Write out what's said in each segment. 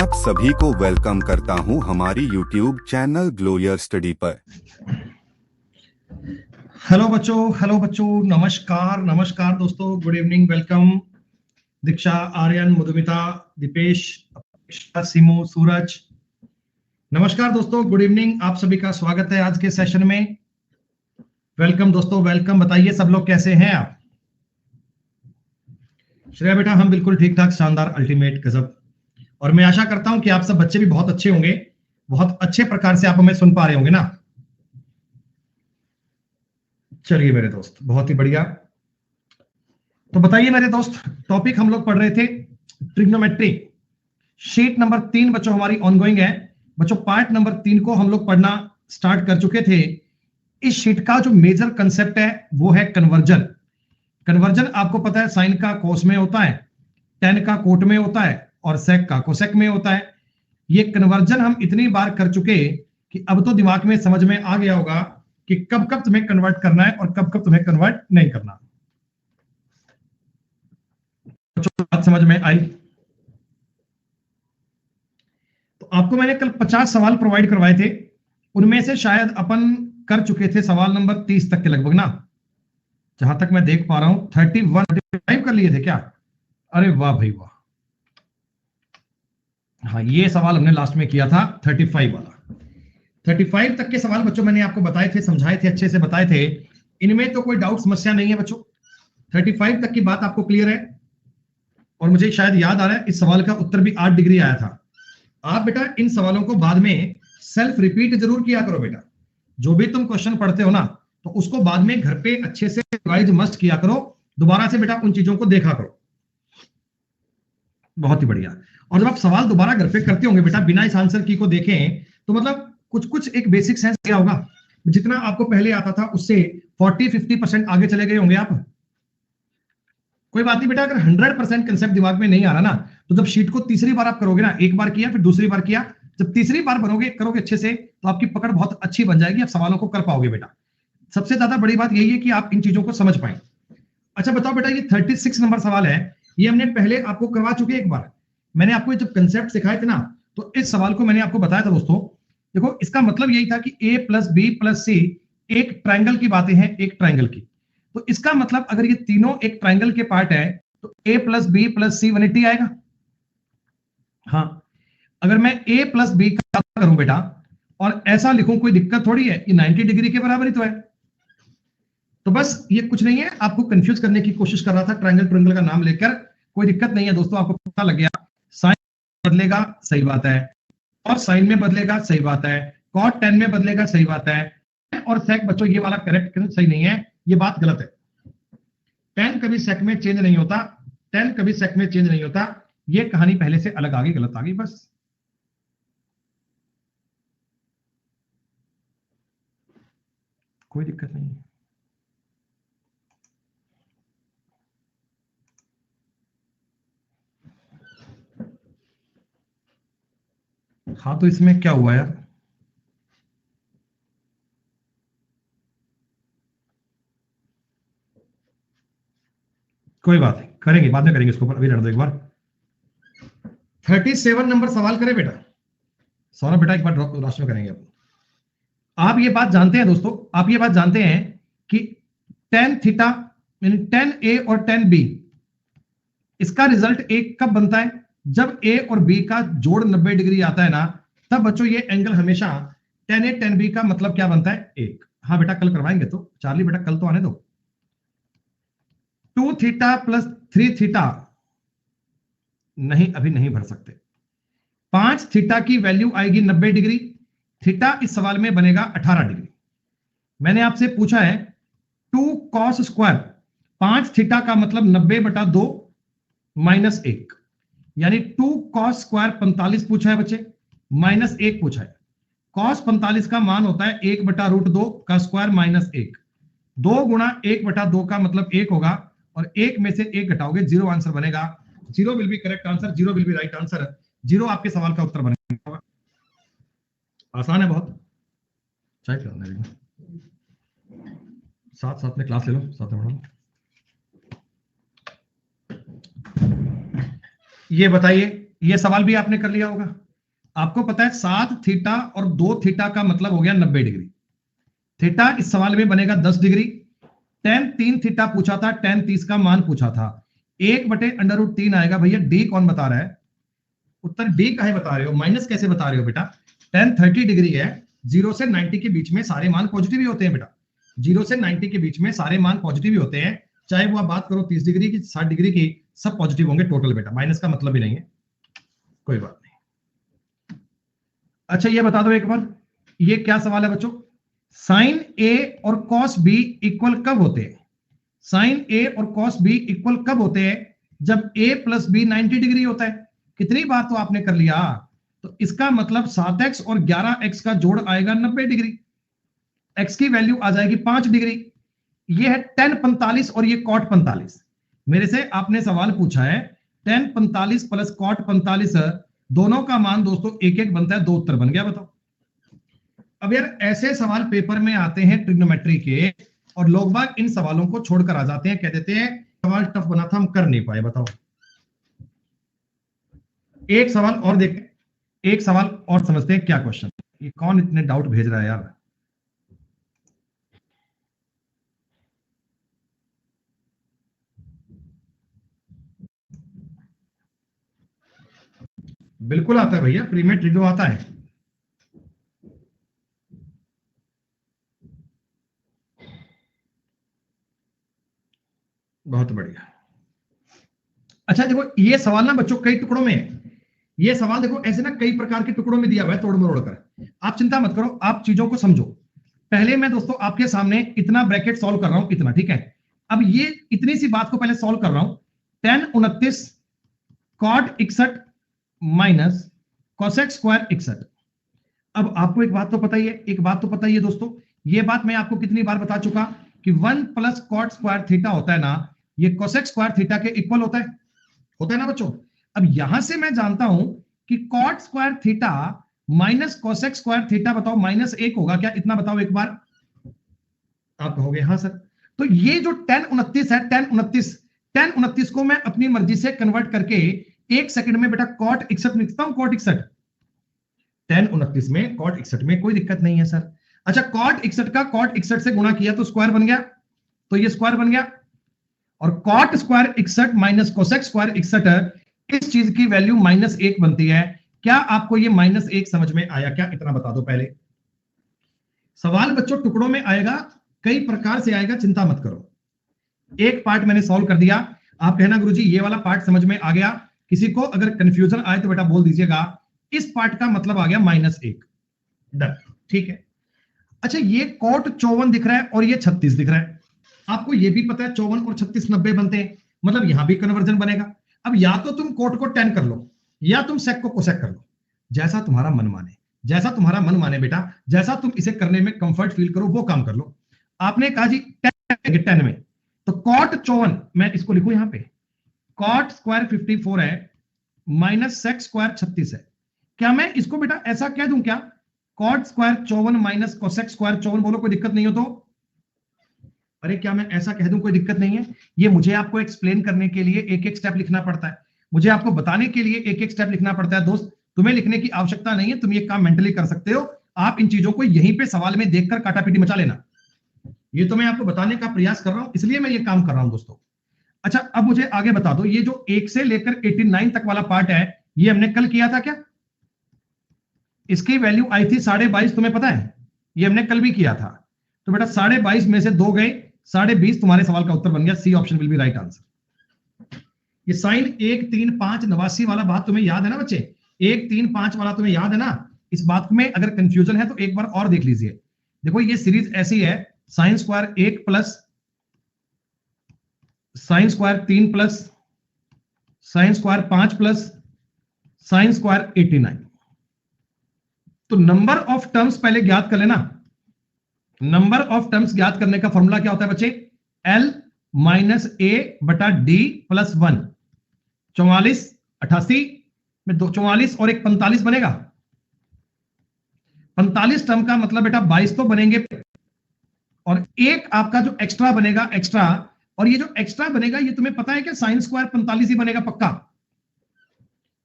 आप सभी को वेलकम करता हूं हमारी YouTube चैनल ग्लोयर स्टडी पर। हेलो बच्चों, नमस्कार नमस्कार दोस्तों, गुड इवनिंग, वेलकम। दीक्षा, आर्यन, मधुमिता, दीपेश, अपेक्षा, सिमो, सूरज, नमस्कार दोस्तों, गुड इवनिंग। आप सभी का स्वागत है आज के सेशन में। वेलकम दोस्तों, वेलकम। बताइए सब लोग कैसे हैं आप? श्रेया बेटा, हम बिल्कुल ठीक ठाक, शानदार, अल्टीमेट, गजब। और मैं आशा करता हूं कि आप सब बच्चे भी बहुत अच्छे होंगे, बहुत अच्छे प्रकार से आप हमें सुन पा रहे होंगे ना। चलिए मेरे दोस्त, बहुत ही बढ़िया। तो बताइए मेरे दोस्त, टॉपिक हम लोग पढ़ रहे थे ट्रिग्नोमेट्री, शीट नंबर 3 बच्चों हमारी ऑनगोइंग है। बच्चों पार्ट नंबर 3 को हम लोग पढ़ना स्टार्ट कर चुके थे। इस शीट का जो मेजर कंसेप्ट है वो है कन्वर्जन। कन्वर्जन आपको पता है, साइन का कोस में होता है, टेन का कोट में होता है और सेक का कोसेक में होता है। ये कन्वर्जन हम इतनी बार कर चुके कि अब तो दिमाग में समझ में आ गया होगा कि कब कब तुम्हें कन्वर्ट करना है और कब कब तुम्हें कन्वर्ट नहीं करना। बात समझ में आई? तो आपको मैंने कल 50 सवाल प्रोवाइड करवाए थे, उनमें से शायद अपन कर चुके थे सवाल नंबर 30 तक के लगभग ना, जहां तक मैं देख पा रहा हूं। 31 35 कर लिए थे क्या? अरे वाह भाई वाह। हाँ, ये सवाल हमने लास्ट में किया था 35 वाला। 35 तक के सवाल बच्चों मैंने आपको बताए थे, समझाए थे, अच्छे से बताए थे। इनमें तो कोई डाउट समस्या नहीं है बच्चों। 35 तक की बात आपको क्लियर है। और मुझे शायद याद आ रहा है, इस सवाल का उत्तर भी 8 डिग्री आया था। आप बेटा इन सवालों को बाद में सेल्फ रिपीट जरूर किया करो बेटा। जो भी तुम क्वेश्चन पढ़ते हो ना, तो उसको बाद में घर पे अच्छे से रिवाइज मस्ट किया करो, दोबारा से बेटा उन चीजों को देखा करो। बहुत ही बढ़िया। और जब आप सवाल दोबारा घर पे करते होंगे बेटा, बिना इस आंसर की को देखें, तो मतलब कुछ कुछ एक बेसिक सेंस क्या होगा। जितना आपको पहले आता था उससे 40-50% आगे चले गए होंगे आप। कोई बात नहीं बेटा, अगर 100% कंसेप्ट दिमाग में नहीं आ रहा ना, तो जब शीट को तीसरी बार आप करोगे ना, एक बार किया फिर दूसरी बार किया, जब तीसरी बार बनोगे करोगे अच्छे से, तो आपकी पकड़ बहुत अच्छी बन जाएगी, आप सवालों को कर पाओगे बेटा। सबसे ज्यादा बड़ी बात यही है कि आप इन चीजों को समझ पाए। अच्छा बताओ बेटा, ये 36 नंबर सवाल है, ये हमने पहले आपको करवा चुके एक बार। मैंने आपको जब कंसेप्ट सिखाए थे ना, तो इस सवाल को मैंने आपको बताया था दोस्तों। देखो, इसका मतलब यही था कि a प्लस बी प्लस सी एक ट्राइंगल की बातें हैं, एक ट्राइंगल की। तो इसका मतलब अगर ये तीनों एक ट्राइंगल के पार्ट है, तो a प्लस बी प्लस सी 180 आएगा। हाँ, अगर मैं a प्लस बी का करूं बेटा और ऐसा लिखूं, कोई दिक्कत थोड़ी है, ये 90 डिग्री के बराबर ही तो है। तो बस ये कुछ नहीं है, आपको कंफ्यूज करने की कोशिश कर रहा था ट्रायंगल ट्रायंगल का नाम लेकर। कोई दिक्कत नहीं है दोस्तों, आपको पता लग गया। साइन बदलेगा, सही बात है, और साइन में बदलेगा, सही बात है, कॉट 10 में बदलेगा, सही बात है। और सेक बच्चों ये वाला करेक्ट सही नहीं है, ये बात गलत है। 10 कभी सेक में चेंज नहीं होता, 10 कभी सेक में चेंज नहीं होता। ये कहानी पहले से अलग आ गई, गलत आ गई, बस। कोई दिक्कत नहीं है। हाँ, तो इसमें क्या हुआ यार? कोई बात नहीं, करेंगे बाद में, करेंगे इसको, अभी रहने दो एक बार। 37 नंबर सवाल करें बेटा। सौरभ बेटा एक बार लास्ट में करेंगे। आप ये बात जानते हैं दोस्तों, आप ये बात जानते हैं कि tan थीटा यानी tan A और tan B, इसका रिजल्ट एक कब बनता है? जब A और B का जोड़ 90 डिग्री आता है ना, तब बच्चों ये एंगल हमेशा tan A tan B का मतलब क्या बनता है? एक। हाँ बेटा, कल करवाएंगे तो, चार्ली बेटा कल तो आने दो। 2 थीटा प्लस 3 थीटा नहीं, अभी नहीं भर सकते। 5 थीटा की वैल्यू आएगी 90 डिग्री, थीटा इस सवाल में बनेगा 18 डिग्री। मैंने आपसे पूछा है 2 cos स्क्वायर, 5 थीटा का मतलब 90/2 माइनस 1, यानी 2 cos स्क्वायर 45 पूछा है बच्चे, माइनस 1 पूछा है। cos 45 का मान होता है 1/√2 का स्क्वायर माइनस 1। 2 गुणा 1/2 का मतलब 1 होगा, और 1 में से 1 घटाओगे, 0 आंसर बनेगा। 0 will be correct answer, 0 will be right answer, 0 आपके सवाल का उत्तर बनेगा। आसान है बहुत। चाय पिलाना, साथ साथ में क्लास ले लो, साथ में पढ़ो। ये बताइए, ये सवाल भी आपने कर लिया होगा। आपको पता है 7 थीटा और 2 थीटा का मतलब हो गया 90 डिग्री। थीटा इस सवाल में बनेगा 10 डिग्री। tan 3 थीटा पूछा था, tan 30 का मान पूछा था, 1/√3 आएगा। भैया डी कौन बता रहा है? उत्तर डी काहे बता रहे हो, माइनस कैसे बता रहे हो बेटा? tan 30 डिग्री है, 0 से 90 के बीच में सारे मान पॉजिटिव ही होते हैं बेटा। 0 से 90 के बीच में सारे मान पॉजिटिव ही होते हैं, चाहे वो आप बात करो 30 डिग्री की, 60 डिग्री की, सब पॉजिटिव होंगे टोटल बेटा, माइनस का मतलब ही नहीं है। कोई बात नहीं। अच्छा ये बता दो एक बार, ये क्या सवाल है बच्चों? साइन ए और कॉस बी इक्वल कब होते हैं? साइन ए और कॉस बी इक्वल कब होते हैं? जब a प्लस बी 90 डिग्री होता है। कितनी बार तो आपने कर लिया। तो इसका मतलब 7x और 11x का जोड़ आएगा 90 डिग्री, x की वैल्यू आ जाएगी 5 डिग्री। ये है tan 45 और ये cot 45। मेरे से आपने सवाल पूछा है tan 45 प्लस cot 45, दोनों का मान दोस्तों 1-1 बनता है, 2 उत्तर बन गया। बताओ अब यार, ऐसे सवाल पेपर में आते हैं ट्रिग्नोमेट्री के, और लोग बाग इन सवालों को छोड़कर आ जाते हैं, कह देते हैं सवाल टफ बना था, हम कर नहीं पाए। बताओ एक सवाल और देखते हैं, एक सवाल और समझते हैं क्या क्वेश्चन। ये कौन इतने डाउट भेज रहा है यार? बिल्कुल आता है भैया, प्री में ट्रिग्नो आता है। बहुत बढ़िया। अच्छा देखो, ये सवाल ना बच्चों कई टुकड़ों में है। ये सवाल देखो ऐसे ना कई प्रकार के टुकड़ों में दिया हुआ है, तोड़ मरोड़ कर। आप चिंता मत करो, आप चीजों को समझो। पहले मैं दोस्तों आपके सामने इतना ब्रैकेट सॉल्व कर रहा हूं, इतना, ठीक है। अब ये इतनी सी बात को पहले सॉल्व कर रहा हूं। tan 29 cot 61 minus cosec square 61। अब आपको एक बात तो पता ही है, एक बात तो पता ही है दोस्तों, ये बात मैं आपको कितनी बार बता चुका कि 1 प्लस कॉट स्क्वायर थीटा होता है ना, ये कोसेक स्क्वायर थीटा के इक्वल होता है ना बच्चों। अब यहां से मैं जानता हूं कि cot square theta minus cosec square theta, बताओ -1 होगा क्या? इतना बताओ एक बार। आप कहोगे हाँ सर। तो ये जो tan 29 है, tan 29 को मैं अपनी मर्जी से कन्वर्ट करके 1 सेकंड में बेटा cot 61 लिखता हूं, cot 61। tan 29 में cot 61 में कोई दिक्कत नहीं है सर। अच्छा, cot 61 का cot 61 से गुणा किया तो स्क्वायर बन गया, तो ये स्क्वायर बन गया। और cot square 61 minus cosec square 61, इस चीज की वैल्यू -1 बनती है। क्या आपको ये -1 समझ में आया क्या? इतना बता दो पहले। सवाल बच्चों टुकड़ों में आएगा, कई प्रकार से आएगा, चिंता मत करो। एक पार्ट मैंने सॉल्व कर दिया, आप कहना गुरुजी ये वाला पार्ट समझ में आ गया। किसी को अगर कंफ्यूजन आए तो बेटा बोल दीजिएगा, इस पार्ट का मतलब आ गया -1। डन, ठीक है। अच्छा, ये कोट 54 दिख रहा है और ये 36 दिख रहा है। आपको ये भी पता है 54 और 36 90 बनते हैं, मतलब यहां भी कन्वर्जन बनेगा। अब या तो तुम कोट को 10 कर लो, या तुम सेक को कोसेक कर लो, जैसा तुम्हारा मन माने, जैसा तुम्हारा मन माने बेटा, जैसा तुम इसे करने में कंफर्ट फील करो वो काम कर लो। आपने कहा जी 10 में, तो कॉट 54 मैं इसको लिखूं यहां पे, कॉट स्क्वायर 54 है माइनस सेक स्क्वायर 36 है। क्या मैं इसको बेटा ऐसा कह दूं क्या, cot square 54 minus cosec square 54? बोलो कोई दिक्कत नहीं हो तो? अरे क्या मैं ऐसा कह दूं कोई दिक्कत नहीं है? ये मुझे आपको एक्सप्लेन करने के लिए एक एक स्टेप लिखना पड़ता है, मुझे आपको बताने के लिए एक एक स्टेप लिखना पड़ता है। दोस्त तुम्हें लिखने की आवश्यकता नहीं है, तुम ये काम मेंटली कर सकते हो। आप इन चीजों को यहीं पे सवाल में देखकर काटापीटी मचा लेना। ये तो मैं आपको बताने का प्रयास कर रहा हूं, इसलिए मैं ये काम कर रहा हूं दोस्तों। अच्छा अब मुझे आगे बता दो, ये जो 1 से लेकर 89 तक वाला पार्ट है, ये हमने कल किया था क्या? इसकी वैल्यू आई थी 22.5, तुम्हें पता है? ये हमने कल भी किया था। तो बेटा 22.5 में से 2 गए, 20.5 तुम्हारे सवाल का उत्तर बन गया। C option will be right answer. ये साइन 1 3 5 89 वाला बात तुम्हें याद है ना बच्चे? 1 3 5 वाला तुम्हें याद है ना? इस बात में अगर कंफ्यूजन है तो एक बार और देख लीजिए। देखो ये सीरीज ऐसी है, sine square 1 plus sine square 3 plus sine square 5 plus sine square 89। तो नंबर ऑफ टर्म्स पहले ज्ञात कर लेना। नंबर ऑफ टर्म्स ज्ञात करने का फॉर्मूला क्या होता है बच्चे? L माइनस ए बटा डी प्लस 1। 44 88 में 44 और 1 45 बनेगा। 45 टर्म का मतलब बेटा 22 तो बनेंगे, और एक आपका जो एक्स्ट्रा बनेगा एक्स्ट्रा, और ये जो एक्स्ट्रा बनेगा ये तुम्हें पता है कि साइन स्क्वायर 45 ही बनेगा पक्का,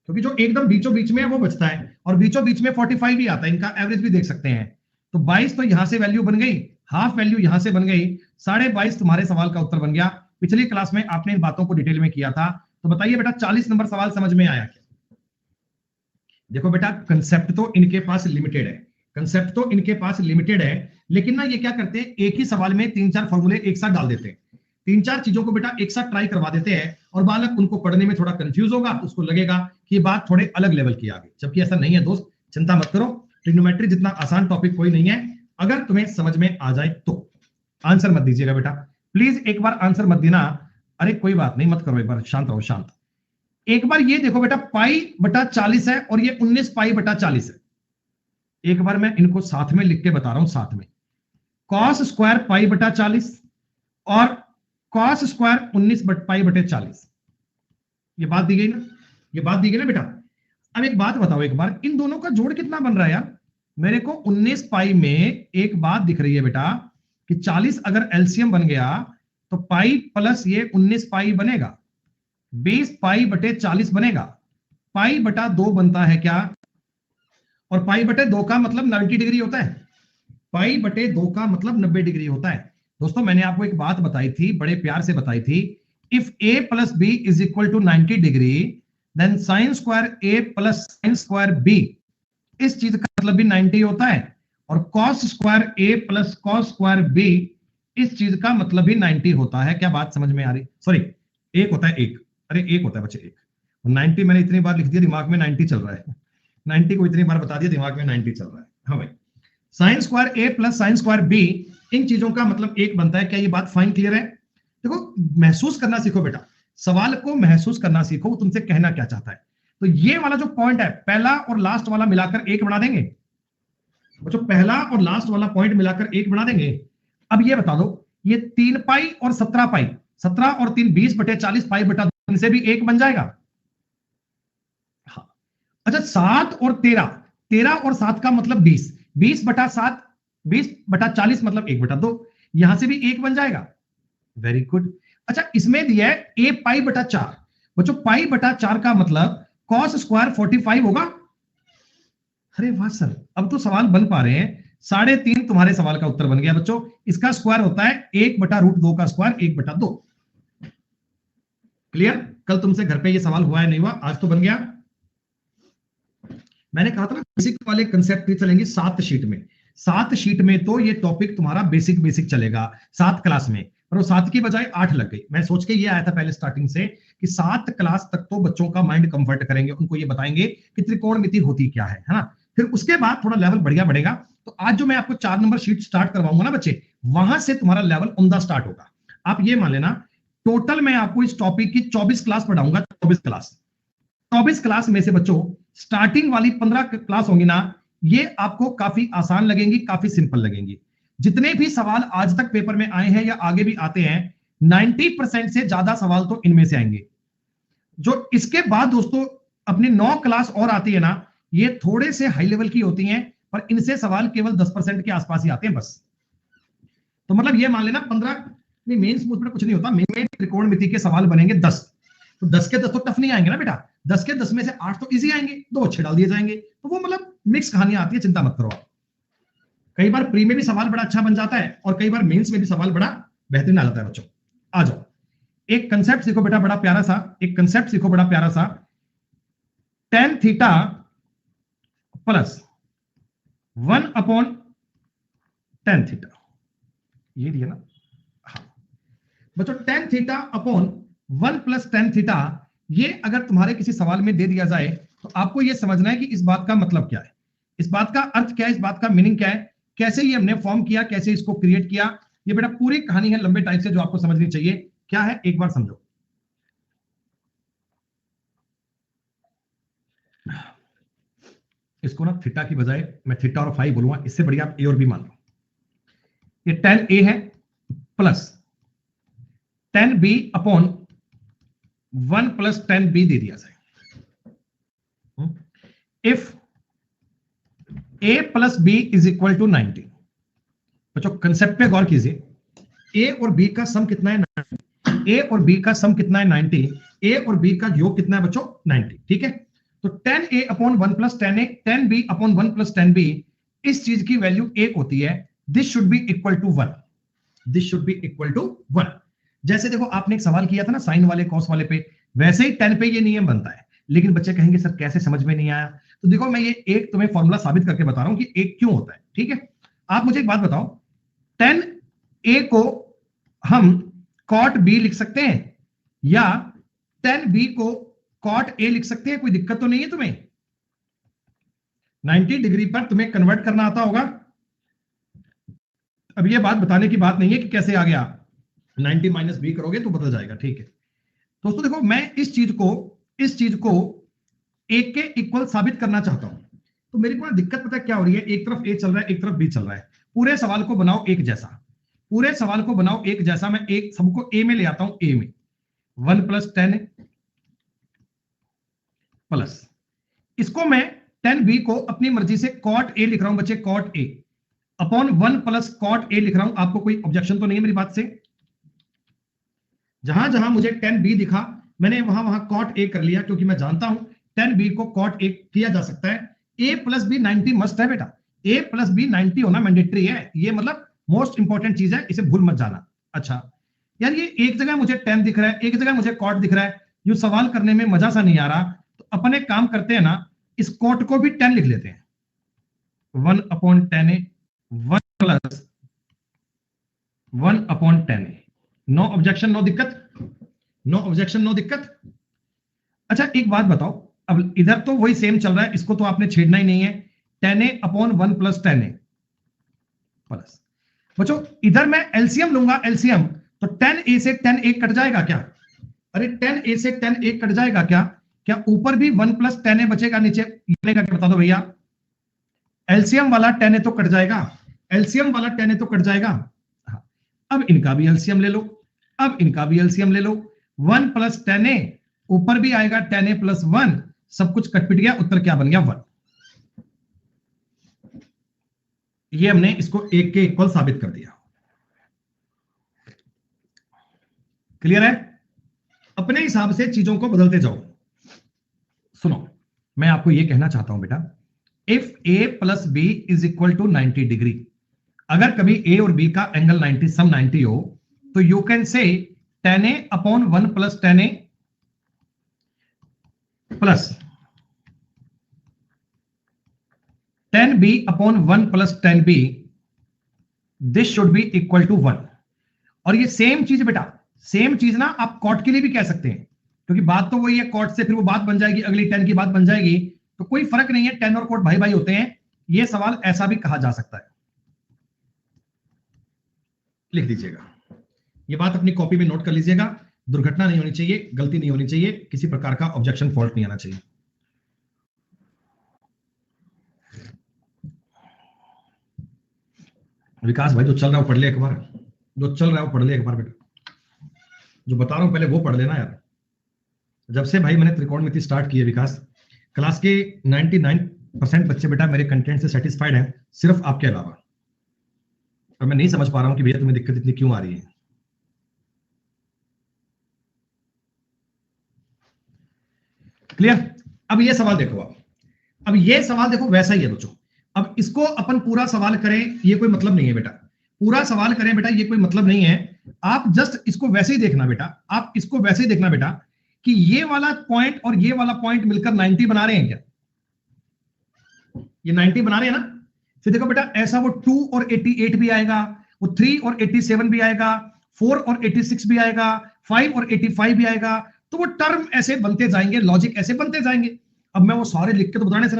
क्योंकि जो एकदम बीचों बीच में है वो बचता है, और बीचों बीच में 45 भी आता है, इनका एवरेज भी देख सकते हैं। तो 22 तो यहां से वैल्यू बन गई, हाफ वैल्यू यहां से बन गई, 22.5 तुम्हारे सवाल का उत्तर बन गया। पिछली क्लास में आपने इन बातों को डिटेल में किया था। तो बताइए बेटा 40 नंबर सवाल समझ में आया क्या? देखो बेटा कंसेप्ट तो इनके पास लिमिटेड है, कंसेप्ट तो इनके पास लिमिटेड है, लेकिन ना ये क्या करते हैं, एक ही सवाल में 3-4 फॉर्मूले एक साथ डाल देते हैं, 3-4 चीजों को बेटा एक साथ ट्राई करवा देते हैं, और बालक उनको पढ़ने में थोड़ा कंफ्यूज होगा, तो उसको लगेगा कि ये बात थोड़े अलग लेवल की आ गई, जबकि ऐसा नहीं है दोस्त, चिंता मत करो। ट्रिग्नोमेट्री जितना आसान टॉपिक कोई नहीं है, अगर तुम्हें समझ में आ जाए तो। आंसर मत दीजिएगा बेटा, प्लीज एक बार आंसर मत देना। अरे कोई बात नहीं, मत करो, एक बार शांत रहो, शांत। एक बार ये देखो बेटा, पाई बटा 40 है और ये 19 पाई बटा 40 है। एक बार मैं इनको साथ में लिख के बता रहा हूं, साथ में कॉस स्क्वायर पाई बटा 40 और कॉस स्क्वायर 19 पाई बटे 40। ये बात दी गई ना, ये बात दी गई ना बेटा। अब एक बात बताओ, एक बार इन दोनों का जोड़ कितना बन रहा है यार? मेरे को 19 पाई में एक बात दिख रही है बेटा कि 40 अगर एलसीएम बन गया तो पाई प्लस ये 19 पाई बनेगा, 20 पाई बटे 40 बनेगा, पाई बटा 2 बनता है क्या? और पाई बटे 2 का मतलब 90 डिग्री होता है, पाई बटे 2 का मतलब 90 डिग्री होता है। दोस्तों मैंने आपको एक बात बताई थी, बड़े प्यार से बताई थी, if a plus B is equal to 90 degree then sine square a plus sine square b, इस चीज का मतलब भी 90 होता है, और cos square a plus cos square b, इस चीज का मतलब भी 90 होता है। क्या बात समझ में आ रही? सॉरी, एक होता है एक, अरे एक होता है बच्चे एक, 90 मैंने इतनी बार लिख दिया दिमाग में 90 चल रहा है, 90 को इतनी बार बता दिया दिमाग में 90 चल रहा है। हाँ भाई, sign square a plus sine square b, इन चीजों का मतलब एक बनता है। क्या ये बात फाइन क्लियर है? देखो महसूस करना सीखो बेटा, सवाल को महसूस करना सीखो, तुमसे कहना क्या चाहता है। तो ये वाला जो पॉइंट है, पहला और लास्ट वाला मिलाकर एक बना देंगे बच्चों, पहला और लास्ट वाला पॉइंट मिलाकर एक बना देंगे। अब ये बता दो, ये 3 पाई और 17 पाई, 17 और 3 20 बटे 40 पाई बटा 2, इनसे भी एक बन जाएगा। हाँ अच्छा, 7 और 13, 13 और 7 का मतलब 20, 20 बटा 7, 20 बटा 40 मतलब 1 बटा 2, यहां से भी एक बन जाएगा। Very good. अच्छा इसमें दिया है a पाई बटा 4, बच्चों पाई बटा 4 का मतलब कॉस स्क्वायर 45 होगा। अरे वाह सर, अब तो सवाल बन पा रहे हैं। 3.5 तुम्हारे सवाल का उत्तर बन गया बच्चों। इसका स्क्वायर होता है 1 बटा रूट 2 का स्क्वायर, 1 बटा 2। क्लियर? कल तुमसे घर पे ये सवाल हुआ है नहीं हुआ, आज तो बन गया। मैंने कहा था ना बेसिक वाले कंसेप्ट चलेंगे 7 शीट में, 7 शीट में तो ये टॉपिक तुम्हारा बेसिक बेसिक चलेगा 7 क्लास में, पर वो 7 की बजाय 8 लग गई। मैं सोच के ये आया था पहले स्टार्टिंग से कि 7 क्लास तक तो बच्चों का माइंड कंफर्ट करेंगे, उनको ये बताएंगे कि त्रिकोणमिति होती क्या है ना। फिर उसके बाद थोड़ा लेवल बढ़िया बढ़ेगा। तो आज जो मैं आपको 4 नंबर शीट स्टार्ट करवाऊंगा ना बच्चे, वहां से तुम्हारा लेवल उम्दा स्टार्ट होगा। आप ये मान लेना, टोटल मैं आपको इस टॉपिक की 24 क्लास पढ़ाऊंगा, 24 क्लास में से बच्चों स्टार्टिंग वाली 15 क्लास होंगी ना, ये आपको काफी आसान लगेंगी, काफी सिंपल लगेंगी। जितने भी सवाल आज तक पेपर में आए हैं या आगे भी आते हैं, 90% से ज्यादा सवाल तो इनमें से आएंगे। जो इसके बाद दोस्तों अपनी 9 क्लास और आती है ना, ये थोड़े से हाई लेवल की होती हैं, पर इनसे सवाल केवल 10% के आसपास ही आते हैं बस। तो मतलब ये मान लेना 15 मेंस में कुछ नहीं होता, मेन में त्रिकोणमिति के सवाल बनेंगे 10, तो 10 के 10 तो टफ नहीं आएंगे ना बेटा, 10 के 10 में से 8 तो इजी आएंगे, 2 अच्छे डाल दिए जाएंगे। तो वो मतलब मिक्स कहानियां आती है, चिंता मत करो आप। कई बार प्री में भी सवाल बड़ा अच्छा बन जाता है और कई बार मेंस में भी सवाल बड़ा बेहतरीन आ जाता है बच्चों। आ जाओ, एक कंसेप्ट सीखो बेटा बड़ा प्यारा सा, एक कंसेप्ट सीखो बड़ा प्यारा सा, tan theta plus 1 upon tan theta, ये दिया ना। हाँ बच्चों, tan theta upon 1 plus tan theta, ये अगर तुम्हारे किसी सवाल में दे दिया जाए तो आपको ये समझना है कि इस बात का मतलब क्या है, इस बात का अर्थ क्या है, इस बात का मीनिंग क्या है, कैसे ये हमने फॉर्म किया, कैसे इसको क्रिएट किया। ये बेटा पूरी कहानी है लंबे टाइम से जो आपको समझनी चाहिए। क्या है एक बार समझो। इसको ना थीटा की बजाय मैं थीटा और फाई बोलूंगा, इससे बढ़िया आप ए और बी मान लो। ये tan ए है plus tan B upon 1 plus tan B दे दिया जाए। If a plus B is equal to 90, बच्चों कंसेप्ट पे गौर कीजिए। a और b का सम कितना है 90, a और b का सम कितना है 90, a और b का योग कितना है बच्चों 90, ठीक है। तो 10a upon 1 plus 10a 10b upon 1 plus 10b, इस चीज की वैल्यू 1 होती है। This should be equal to 1, this should be equal to 1। जैसे देखो आपने एक सवाल किया था ना साइन वाले कॉस वाले पे, वैसे ही 10 पे ये नियम बनता है। लेकिन बच्चे कहेंगे सर कैसे, समझ में नहीं आया। तो देखो मैं ये एक तुम्हें फॉर्मूला साबित करके बता रहा हूं कि एक क्यों होता है। ठीक है, आप मुझे एक बात बताओ, 10a को हम cot b लिख सकते हैं या 10b को cot a लिख सकते हैं? कोई दिक्कत तो नहीं है तुम्हें? 90 डिग्री पर तुम्हें कन्वर्ट करना आता होगा। अब ये बात बताने की बात नहीं है कि कैसे आ गया, 90 माइनस बी करोगे तो बदल जाएगा। ठीक है दोस्तों, देखो मैं इस चीज को एक के इक्वल साबित करना चाहता हूं। तो मेरे को दिक्कत पता है क्या हो रही है, एक तरफ ए चल रहा है, एक तरफ बी चल रहा है। पूरे सवाल को बनाओ एक जैसा, पूरे सवाल को बनाओ एक जैसा। मैं एक सबको ए में ले आता हूं, ए में 1 प्लस 10 प्लस, इसको मैं 10b को अपनी मर्जी से cot a लिख रहा हूं बच्चे, cot a upon 1 plus cot a लिख रहा हूं। आपको कोई ऑब्जेक्शन तो नहीं है मेरी बात से? जहां जहां मुझे 10b दिखा मैंने वहां वहां cot a कर लिया, क्योंकि मैं जानता हूं 10b को cot a किया जा सकता है। a प्लस बी 90 मस्ट है बेटा, a प्लस बी 90 होना मैंडेटरी है, ये मतलब मोस्ट इंपॉर्टेंट चीज है, इसे भूल मत जाना। अच्छा यार ये एक जगह मुझे 10 दिख रहा है, एक जगह मुझे cot दिख रहा है, जो सवाल करने में मजा सा नहीं आ रहा। तो अपन एक काम करते हैं ना, इस cot को भी 10 लिख लेते हैं, 1 upon 10 a 1 plus 1 upon 10 a। No objection, no दिक्कत, नो ऑब्जेक्शन, नो दिक्कत। अच्छा एक बात बताओ, अब इधर तो वही सेम चल रहा है, इसको तो आपने छेड़ना ही नहीं है। 10a upon 1 plus 10a plus, बच्चों इधर मैं एलसीएम लूंगा, एलसीएम तो 10a से 10a कट जाएगा क्या? अरे 10a से 10a कट जाएगा क्या? क्या ऊपर भी 1 प्लस 10a बचेगा, नीचे का क्या बता दो भैया? एलसीएम वाला 10a तो कट जाएगा, एलसीएम वाला 10a तो कट जाएगा। हाँ, अब इनका भी एलसीएम ले लो, अब इनका भी एलसीएम ले लो। 1 प्लस 10a ऊपर भी आएगा 10a प्लस 1, सब कुछ कट पिट गया, उत्तर क्या बन गया? 1। ये हमने इसको एक के इक्वल साबित कर दिया। क्लियर है? अपने हिसाब से चीजों को बदलते जाओ। सुनो मैं आपको ये कहना चाहता हूं बेटा, if a plus B is equal to 90 degree, अगर कभी a और b का एंगल 90 सम 90 हो, तो you can say 10a upon 1 plus 10a plus 10b upon 1 plus 10b, this should be equal to 1। और ये सेम चीज बेटा, सेम चीज ना आप कॉट के लिए भी कह सकते हैं, क्योंकि बात तो वही है, कॉट से फिर वो बात बन जाएगी, अगली 10 की बात बन जाएगी, तो कोई फर्क नहीं है, 10 और कॉट भाई भाई होते हैं। ये सवाल ऐसा भी कहा जा सकता है, लिख दीजिएगा, ये बात अपनी कॉपी में नोट कर लीजिएगा। दुर्घटना नहीं होनी चाहिए, गलती नहीं होनी चाहिए, किसी प्रकार का ऑब्जेक्शन फॉल्ट नहीं आना चाहिए। विकास भाई जो चल रहा है वो पढ़ ले एक बार, जो चल रहा है वो पढ़ ले एक बार बेटा, जो बता रहा हूं पहले वो पढ़ लेना यार। जब से भाई मैंने त्रिकोणमिति स्टार्ट की है विकास, क्लास के 99% बच्चे बेटा मेरे कंटेंट से सेटिस्फाइड हैं, सिर्फ आपके अलावा। और मैं नहीं समझ पा रहा हूं कि भैया तुम्हें दिक्कत इतनी क्यों आ रही है। क्लियर? अब ये सवाल देखो, अब ये सवाल देखो वैसा ही है बच्चों। अब इसको अपन पूरा सवाल करें ये कोई मतलब नहीं है बेटा, पूरा सवाल करें बेटा ये कोई मतलब नहीं है। आप जस्ट इसको वैसे ही देखना बेटा, आप इसको वैसे ही देखना बेटा कि ये वाला पॉइंट और ये वाला पॉइंट मिलकर 90 बना रहे हैं क्या? ये 90 बना रहे हैं ना? फिर देखो बेटा ऐसा वो 2 और 88 भी आएगा, वो 3 और 87 भी आएगा, 4 और 86 भी आएगा, 5 और 85 भी आएगा। तो वो टर्म ऐसे बनते जाएंगे, लॉजिक ऐसे बनते जाएंगे। अब मैं वो सारे लिख के तो बताने से,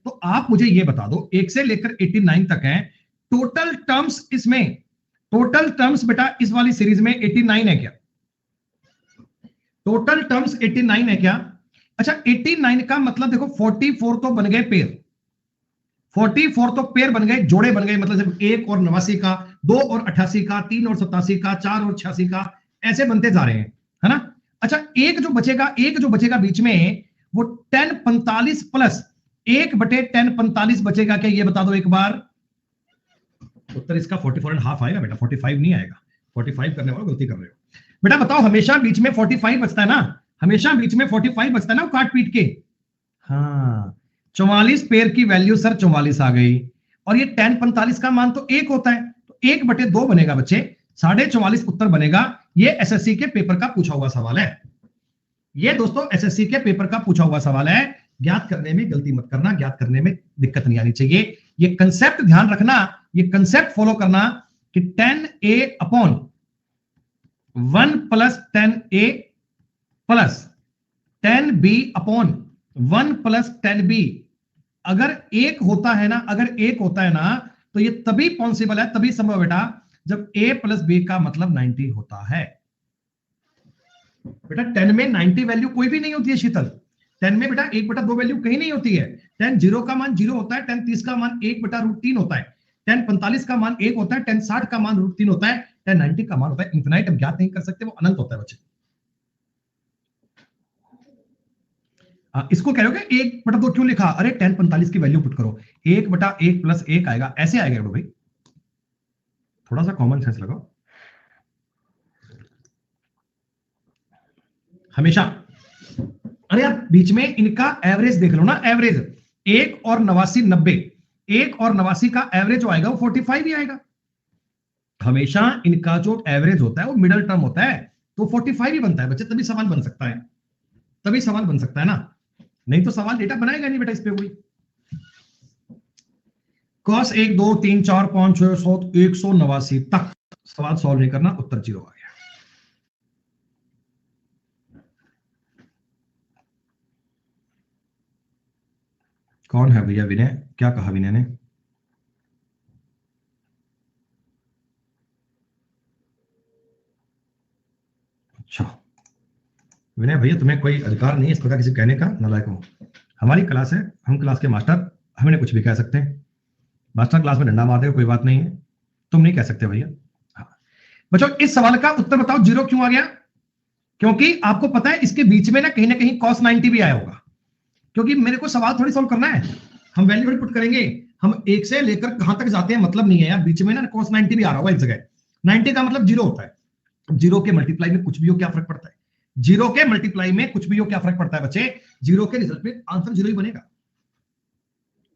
तो आप मुझे ये बता दो 1 से लेकर 89 तक है टोटल टर्म्स, इसमें टोटल टर्म्स बेटा इस वाली सीरीज में 89 है क्या? टोटल टर्म्स 89 है क्या? अच्छा 89 का मतलब देखो 44 तो बन गए पेयर, 44 तो पेयर बन गए, जोड़े बन गए, मतलब सिर्फ 1 और 89 का, 2 और 88 का, 3 और 87 का, 4 और 86 का, ऐसे बनते जा रहे हैं, है ना? अच्छा एक जो बचेगा बीच में वो 1045 प्लस 1/1045 बचेगा क्या? ये बता दो एक बार। उत्तर इसका 44.5 आएगा बेटा, 45 नहीं आएगा। 45 करने वालों गलती कर रहे हो बेटा। बताओ हमेशा बीच में 45 बचता है ना, हमेशा बीच में 45 बचता है ना, वो काट पीट के। हाँ, 44 पेयर की वैल्यू सर 44 आ गई, और ये tan 45 का मान तो 1 होता है, तो 1/2 बनेगा बच्चे, 44.5 उत्तर बनेगा। ये एसएससी के पेपर का पूछा हुआ सवाल है। ये दोस्तों एसएससी के पेपर का पूछा हुआ सवाल है। ज्ञात करने में गलती मत करना, ज्ञात करने में दिक्कत नहीं आनी चाहिए। ये कंसेप्ट ध्यान रखना, ये कंसेप्ट फॉलो करना कि 10a upon 1 plus 10a plus 10b upon 1 plus 10b अगर एक होता है ना, अगर एक होता है ना, तो ये तभी पॉसिबल है, तभी संभव बेटा, जब a प्लस b का मतलब 90 होता है। बेटा 10 में 90 वैल्यू कोई भी नहीं होती है शीतल। 10 में बेटा 1/2 वैल्यू कहीं नहीं होती है। 10 0 का मान 0 होता है, 10 30 का मान 1/√3 होता है, 10 45 का मान 1 होता है, 10 60 का मान √3 होता है, 10 90 का मान होता है इनफिनाइट। हम ज्ञात नहीं कर सकते, वो अनंत होता है बच्चे। इसको कह रहे हो 1/2 क्यों लिखा? अरे 10 45 की वैल्यू पुट करो, 1/1 प्लस 1 आएगा, ऐसे आएगा भाई। थोड़ा सा कॉमन सेंस लगाओ हमेशा। अरे यार बीच में इनका एवरेज देख लो ना, एवरेज 1 और 89 90, 1 और 89 का एवरेज जो आएगा वो 45 ही आएगा। हमेशा इनका जो एवरेज होता है वो मिडल टर्म होता है, तो 45 ही बनता है बच्चे, तभी सवाल बन सकता है, तभी सवाल बन सकता है ना, नहीं तो सवाल डेटा बनाएगा नहीं बेटा इस पे कोई। cos 1 2 3 4 5 6 7 189 तक सवाल सॉल्व नहीं करना, उत्तर 0 आ गया। कौन है भैया विनय? क्या कहा विनय ने? अच्छा विनय भैया तुम्हें कोई अधिकार नहीं है इस प्रकार किसी कहने का, नालायक हो। हमारी क्लास है, हम क्लास के मास्टर, हमें कुछ भी कह सकते हैं। मास्टर क्लास में डंडा मारते हो कोई बात नहीं है, तुम नहीं कह सकते भैया। हाँ बच्चों इस सवाल का उत्तर बताओ 0 क्यों आ गया? क्योंकि आपको पता है इसके बीच में ना कहीं cos 90 भी आया होगा, क्योंकि मेरे को सवाल थोड़ी सॉल्व करना है, हम वैल्यू पुट करेंगे, हम एक से लेकर कहां तक जाते हैं मतलब नहीं है यार, बीच में ना cos 90 भी आ रहा होगा एक जगह। 90 का मतलब 0 होता है, 0 के मल्टीप्लाई में कुछ भी हो क्या फर्क पड़ता है, 0 के मल्टीप्लाई में कुछ भी हो क्या फर्क पड़ता है बच्चे, 0 के रिजल्ट में आंसर 0 ही बनेगा।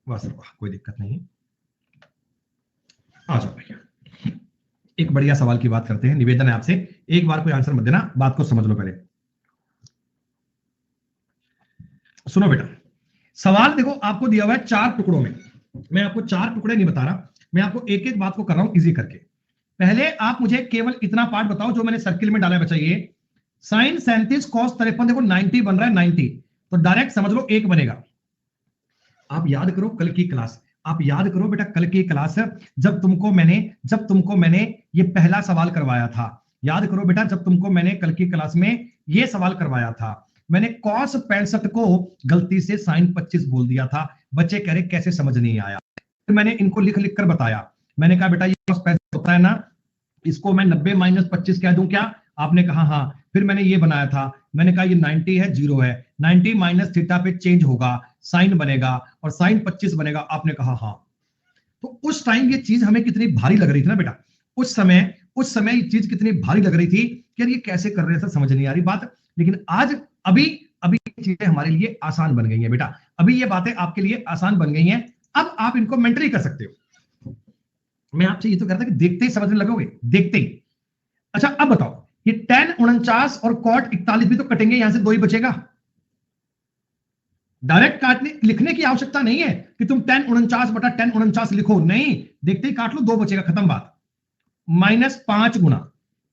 वाह सर वाह, कोई दिक्कत नहीं। आ जाओ भैया एक बढ़िया सवाल की बात करते हैं, निवेदन है आपसे, एक बार कोई आंसर मत देना, बात को समझ लो पहले। सुनो बेटा सवाल देखो आपको दिया हुआ है 4 टुकड़ों में, मैं आपको 4 टुकड़े नहीं बता रहा, मैं आपको एक एक बात को कर रहा हूं इजी करके। पहले आप मुझे केवल इतना पार्ट बताओ जो मैंने सर्किल में डाला है बच्चा, ये साइन 37 कॉस 53, देखो 90 बन रहा है 90, तो डायरेक्ट समझ लो 1 बनेगा। आप याद करो कल की क्लास, आप याद करो बेटा कल की क्लास जब तुमको मैंने ये पहला सवाल करवाया था, याद करो बेटा जब तुमको मैंने कल की क्लास में ये सवाल करवाया था, मैंने cos 65 को गलती से sin 25 बोल दिया था, बच्चे कह रहे कैसे समझ नहीं आया, फिर मैंने इनको लिख लिख कर बताया, मैंने कहा बेटा ये cos 65 होता है ना, इसको मैं 90 माइनस 25 कह दूं क्या? आपने कहा हाँ, फिर मैंने ये बनाया था, मैंने कहा ये 90 है 0 है, 90 माइनस थीटा पे चेंज होगा, साइन बनेगा और साइन 25 बनेगा, आपने कहा हाँ। तो उस टाइम ये चीज हमें कितनी भारी लग रही थी ना बेटा, उस समय ये चीज कितनी भारी लग रही थी कि यार ये कैसे कर रहे हैं सर, समझ नहीं आ रही बात। लेकिन आज अभी चीजें हमारे लिए आसान बन गई हैं बेटा, अभी ये बातें आपके लिए आसान बन गई हैं, अब आप इनको मेंटली कर सकते हो। मैं आपसे ये तो कहता कि देखते ही समझने लगोगे, देखते ही। अच्छा अब बताओ ये tan 49 और cot 41 भी तो कटेंगे, यहां से 2 ही बचेगा, डायरेक्ट काटने लिखने की आवश्यकता नहीं है कि तुम tan 49 बटा tan 49 लिखो, नहीं, देखते ही काट लो, 2 बचेगा, खत्म बात। -5 गुना,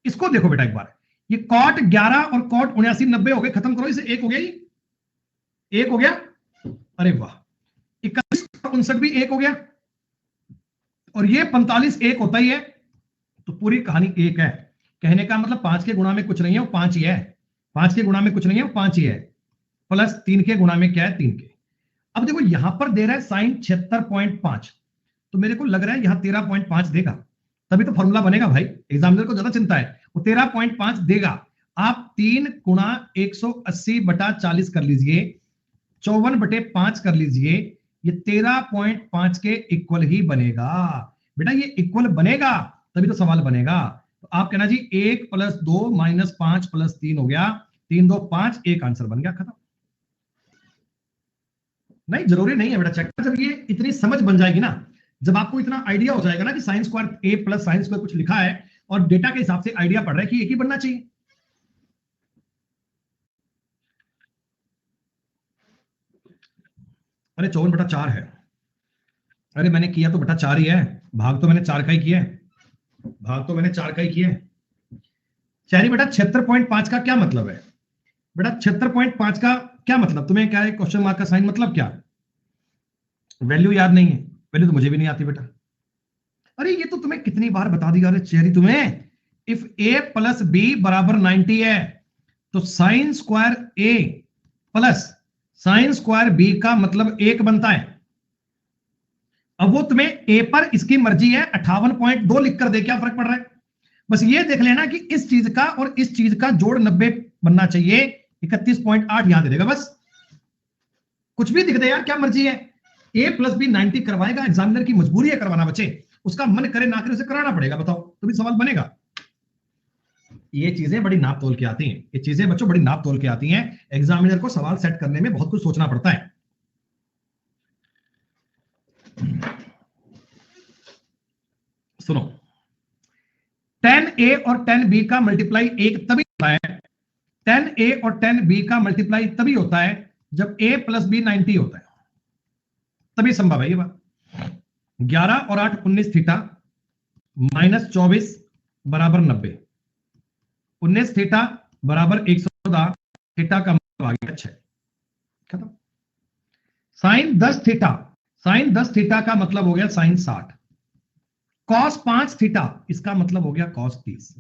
इसको देखो बेटा एक बार, ये cot 11 और cot 79 90 हो गए, खत्म करो इसे, 1 हो गया, ये 1 हो गया, अरे वाह, 21 59 भी 1 हो गया, और ये 45 1 होता ही है, तो पूरी कहानी 1 है। कहने का मतलब 5 के गुणा में कुछ नहीं है, वो 5 ही है, 5 के गुणा में कुछ नहीं है, वो 5 ही है, प्लस 3 के गुणा में क्या है 3 के। अब देखो यहां पर दे रहा है साइन 76.5, तो मेरे को लग रहा है यहां 13.5 देगा, तभी तो फॉर्मूला बनेगा भाई, एग्जामिनर को ज्यादा चिंता है, वो 13.5 देगा। आप 3 गुणा 180 बटा 40 कर लीजिए, 54 बटे 5 कर लीजिए, ये 13.5 के इक्वल ही बनेगा बेटा, ये इक्वल बनेगा तभी तो सवाल बनेगा। तो आप कहना जी 1 + 2 - 5 + 3 हो गया, 3 2 5, 1 आंसर बन गया, खत्म। नहीं जरूरी नहीं है बेटा चेक। जब ये इतनी समझ बन जाएगी ना, जब आपको इतना आइडिया हो जाएगा ना कि साइन स्क्वायर ए प्लस साइन स्क्वायर कुछ लिखा है और डेटा के हिसाब से आइडिया पड़ रहा है कि एक ही बनना चाहिए। अरे 54/4 है। अरे मैंने किया तो बेटा 4 ही है, भाग तो मैंने 4 का ही किया है, भाग तो मैंने 4 का ही किया है। चैरी बेटा 76.5 का क्या मतलब है? बेटा 76.5 का क्या मतलब, तुम्हें क्या है क्वेश्चन मार्क का साइन मतलब क्या? वैल्यू याद नहीं है? वैल्यू तो मुझे भी नहीं आती बेटा। अरे ये तो तुम्हें कितनी बार बता दिया अरे चेरी तुम्हें, इफ a प्लस बी बराबर 90 है तो sign square a plus sine square b का मतलब 1 बनता है। अब वो तुम्हें a पर इसकी मर्जी है 58.2 लिख कर दे, क्या फर्क पड़ रहा है? बस ये देख लेना कि इस चीज का और इस चीज का जोड़ 90 बनना चाहिए, 31.8 यहां दे देगा बस। कुछ भी दिख दे यार, क्या मर्जी है। a प्लस बी 90 करवाएगा, एग्जामिनर की मजबूरी है करवाना बच्चे, उसका मन करे ना करे उसे कराना पड़ेगा। बताओ तो भी सवाल बनेगा। ये चीजें बड़ी नाप तोल के आती हैं, ये चीजें बच्चों बड़ी नाप तोल के आती हैं। एग्जामिनर को सवाल सेट करने में बहुत कुछ सोचना पड़ता है। सुनो, tan A और tan B का मल्टीप्लाई एक तभी होता है, tan A और tan B का मल्टीप्लाई तभी होता है जब A प्लस बी 90 होता है, तभी संभव है ये बात। 11 और 8 19 थीटा माइनस 24 बराबर 90, 19 थीटा बराबर 114, थीटा का मतलब आ गया 6, खत्म। साइन 10 थीटा, साइन 10 थीटा का मतलब हो गया साइन 60, कॉस 5 थीटा इसका मतलब हो गया कॉस 30,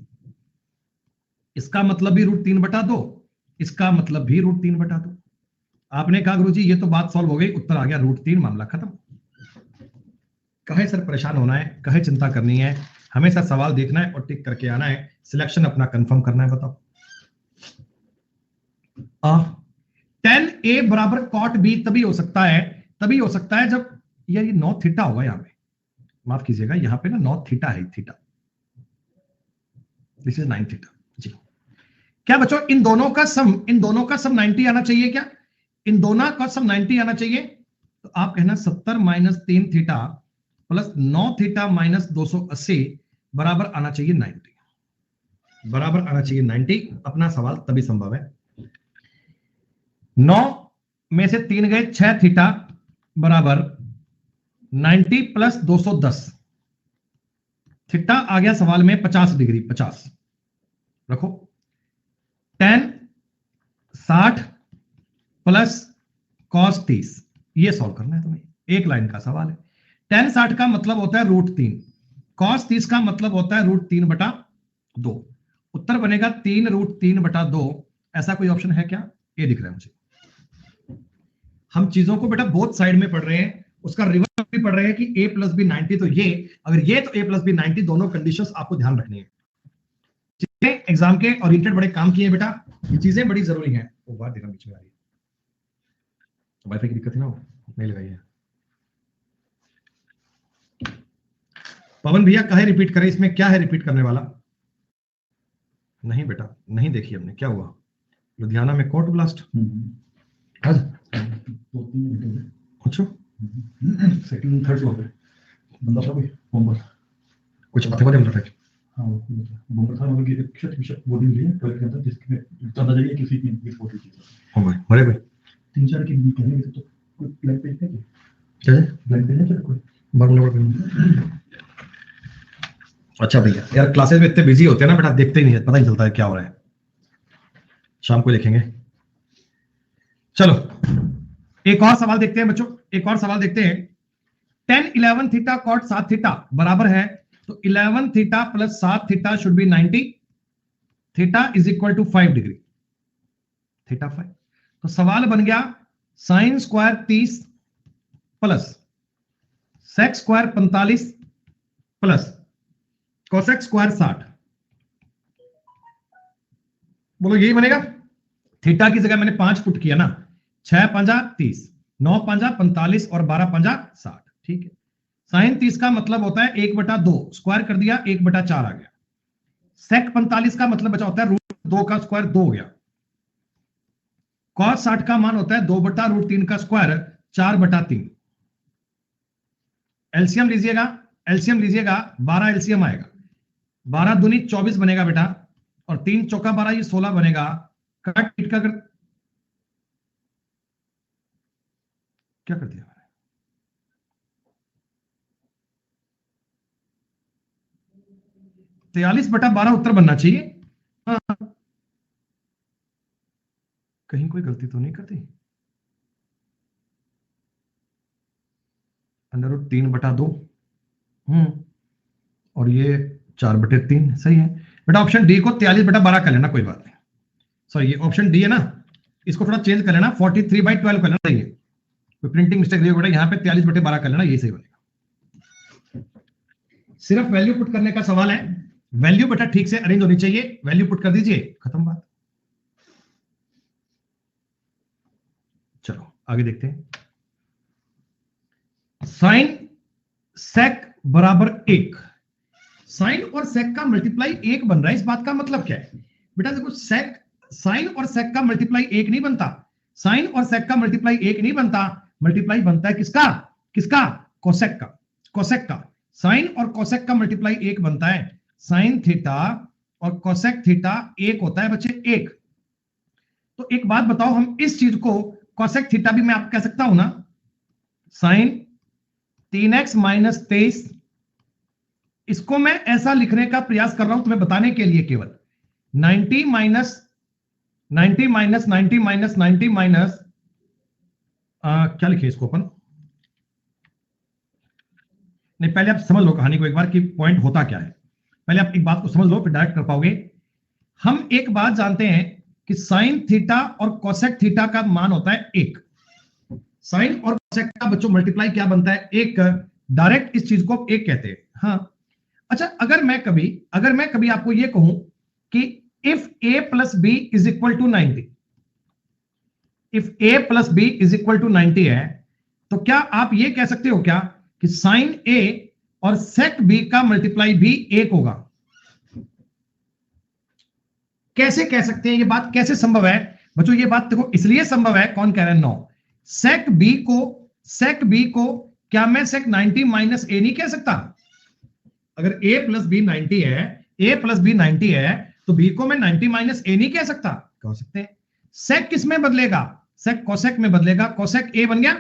इसका मतलब भी √3/2, इसका मतलब भी √3/2। आपने कहा गुरुजी ये तो बात सॉल्व हो गई, उत्तर आ गया √3, मामला खत्म। कहे सर परेशान होना है, कहे चिंता करनी है, हमेशा सवाल देखना है और टिक करके आना है, सिलेक्शन अपना कंफर्म करना है। बताओ tan A बराबर cot B तभी हो सकता है, तभी हो सकता है जब यार ये 9 थीटा होगा, यहाँ पे माफ कीजिएगा, यहाँ पे ना 9 थीटा है, थीटा, दिस इज 9 थीटा जी। क्या बच्चों इन दोनों का सम, इन दोनों का सम 90 आना चाहिए क्या? इन दोनों का सम 90 आना चाहिए, तो आप कहना 70 minus 3 theta plus 9 theta minus 280 बराबर आना चाहिए 90, बराबर आना चाहिए 90। अपना सवाल तभी संभव है। 9 में से 3 गए, 6 थीटा बराबर 90 प्लस 210, थीटा आ गया सवाल में 50 डिग्री, 50 रखो। tan 60 प्लस cos 30, ये सॉल्व करना है तुम्हें, एक लाइन का सवाल है। tan 60 का मतलब होता है √3, cos 30 का मतलब होता है √3/2, उत्तर बनेगा 3√3/2। ऐसा कोई ऑप्शन है क्या? ये दिख रहा है मुझे। हम चीजों को बेटा बोथ साइड में पढ़ रहे हैं, उसका रिवर्स भी पढ़ रहे हैं कि a प्लस बी 90, तो ये अगर ये तो a प्लस बी 90, दोनों कंडीशंस आपको ध्यान रखनी है। चीजें एग्जाम के ओरिएंटेड बड़े काम किए बेटा, ये चीजें बड़ी जरूरी हैं। वो बात देखना बीच में आ रही है, वाईफाई की दिक्कत है ना, वो नहीं लगाई है। पवन भैया कहे रिपीट करें, इसमें क्या है रिपीट करने वाला? नहीं बेटा नहीं देखी हमने, क्या हुआ? लुधियाना में कोर्ट ब्लास्ट, अच्छा सेकंड थर्ड फ्लोर पे बंदा था कोई बॉम्बर, कुछ आतंकवादी हमला था? हाँ बॉम्बर था, मतलब कि एक शख्स बॉडी मिली है टॉयलेट के अंदर, जिसमें अंदाजा ये किसी की विस्फोट हुई थी। हो गए मरे गए 3-4 की कहने तो कोई ब्लैक पेज है क्या है? ब्लैक पेज है कोई बार अच्छा भैया यार क्लासेस में इतने बिजी होते हैं ना बेटा, देखते ही नहीं है, पता नहीं चलता है क्या हो रहा है, शाम को देखेंगे। चलो एक और सवाल देखते हैं बच्चों, एक और सवाल देखते हैं। tan 11 थीटा cot 7 थीटा बराबर है, तो 11 theta plus 7 theta should be 90, theta is equal to 5 degree, theta 5। तो सवाल बन गया sine square 30 plus sec square 45 plus cosec square 60, बोलो यही बनेगा। थीटा की जगह मैंने 5 पुट किया ना, 6 पंजा 30, 9 पंजा 45 और 12 पंजा 60, ठीक है। साइन 30 का मतलब होता है 1/2, स्क्वायर कर दिया 1/4 आ गया। सेक 45 का मतलब बचा होता है √2 का स्क्वायर 2 हो गया। cos 60 का मान होता है 2/√3 का स्क्वायर 4/3। एलसीएम लीजिएगा, 12 एलसीएम आएगा, 12 दूनी 24 बनेगा बेटा, और 3 चौका 12 ये 16 बनेगा। काट पीट का कर, क्या कर दिया मैंने? 43/12 उत्तर बनना चाहिए। हाँ, कहीं कोई गलती तो नहीं करती? √3/2, और ये 4/3 सही है बेटा। ऑप्शन डी को 43/12 कर लेना, कोई बात नहीं। सॉरी, ये ऑप्शन डी है ना, इसको थोड़ा चेंज कर लेना, 43/12 कर लेना, सही है। कोई प्रिंटिंग मिस्टेक नहीं बेटा, यहाँ पे 43/12 कर लेना, यही सही बनेगा। सिर्फ वैल्यू पुट करने का सवाल है, वैल्यू बेटा ठीक से अरेंज होनी चाहिए, वैल्यू पुट कर दीजिए, खत्म बात। चलो आगे देखते हैं। साइन सेक बराबर 1, साइन और सेक का मल्टीप्लाई 1 बन रहा है, इस बात का मतलब क्या है बेटा? देखो, सेक, साइन और सेक का मल्टीप्लाई 1 नहीं बनता, साइन और सेक का मल्टीप्लाई 1 नहीं बनता, मल्टीप्लाई बनता है किसका? किसका? कोसेक का, कोसेक का। साइन और कोसेक का मल्टीप्लाई 1 बनता है, साइन थीटा और कोसेक थीटा 1 होता है बच्चे, 1। तो एक बात बताओ, हम इस चीज को कोसेक थीटा भी मैं आप कह सकता हूं ना, साइन 3x - 23, इसको मैं ऐसा लिखने का प्रयास कर रहा हूं तुम्हें बताने के लिए केवल, 90 माइनस 90 माइनस 90 माइनस 90 माइनस क्या लिखे इसको अपन? नहीं, पहले आप समझ लो कहानी को एक बार कि पॉइंट होता क्या है। पहले आप एक बात को समझ लो, फिर डायरेक्ट कर पाओगे। हम एक बात जानते हैं कि साइन थीटा और कोसेक थीटा का मान होता है 1। साइन और कोसेक का बच्चों मल्टीप्लाई क्या बनता है? 1। डायरेक्ट इस चीज को 1 कहते हैं। हाँ, अच्छा, अगर मैं कभी आपको ये कहूं कि if a + b = 90, if a + b = 90 है, तो क्या आप ये कह सकते हो क्या कि साइन a और सेक b का मल्टीप्लाई भी 1 होगा? कैसे कह सकते हैं? ये बात कैसे संभव है बच्चों? ये बात देखो इसलिए संभव है, कौन कह रहा है? नो, सेक b को क्या मैं सेक 90 माइनस a नहीं कह सकता? अगर a + b 90 है, a + b 90 है, तो b को मैं 90 माइनस a नहीं कह सकता? कह सकते हैं। सेक किस में बदलेगा? सेक कोसेक में बदलेगा, कोसेक a बन गया,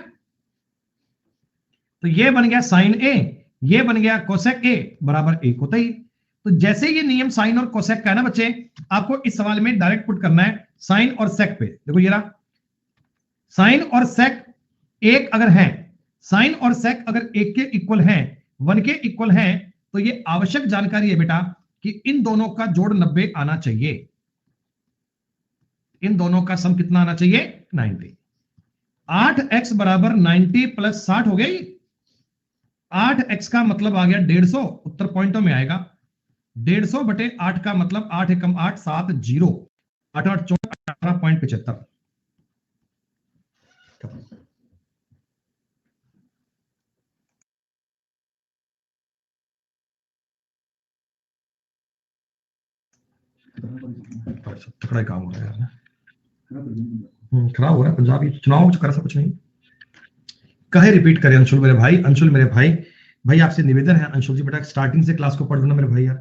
तो ये बन गया साइन a, ये बन गया कोसेक a बराबर 1 होता ही। तो जैसे ये नियम साइन और कोसेक का है ना बच्चे, आपको इस सवाल में डायरेक्ट पुट करना है साइन और सेक पे। देखो ये रहा, साइन और सेक 1 अगर है, साइन और सेक अगर 1 के इक्वल है, 1 के इक्वल है, तो ये आवश्यक जानकारी है बेटा कि इन दोनों का जोड़ 90 आना चाहिए। इन दोनों का सम कितना आना चाहिए? 90। 8x बराबर 90 + 60 हो गई। 8x का मतलब आ गया 150, उत्तर पॉइंटों में आएगा। 150/8 का मतलब 8 × 8 = 7 0, 8 8 14 18.75। तकड़ा काम हो रहा है, खराब हो रहा है पंजाब, चुनाव कर ऐसा कुछ नहीं कहे। रिपीट करें अंशुल मेरे भाई, अंशुल मेरे भाई आपसे निवेदन है अंशुल जी बेटा, स्टार्टिंग से क्लास को पढ़ देना मेरे भाई यार।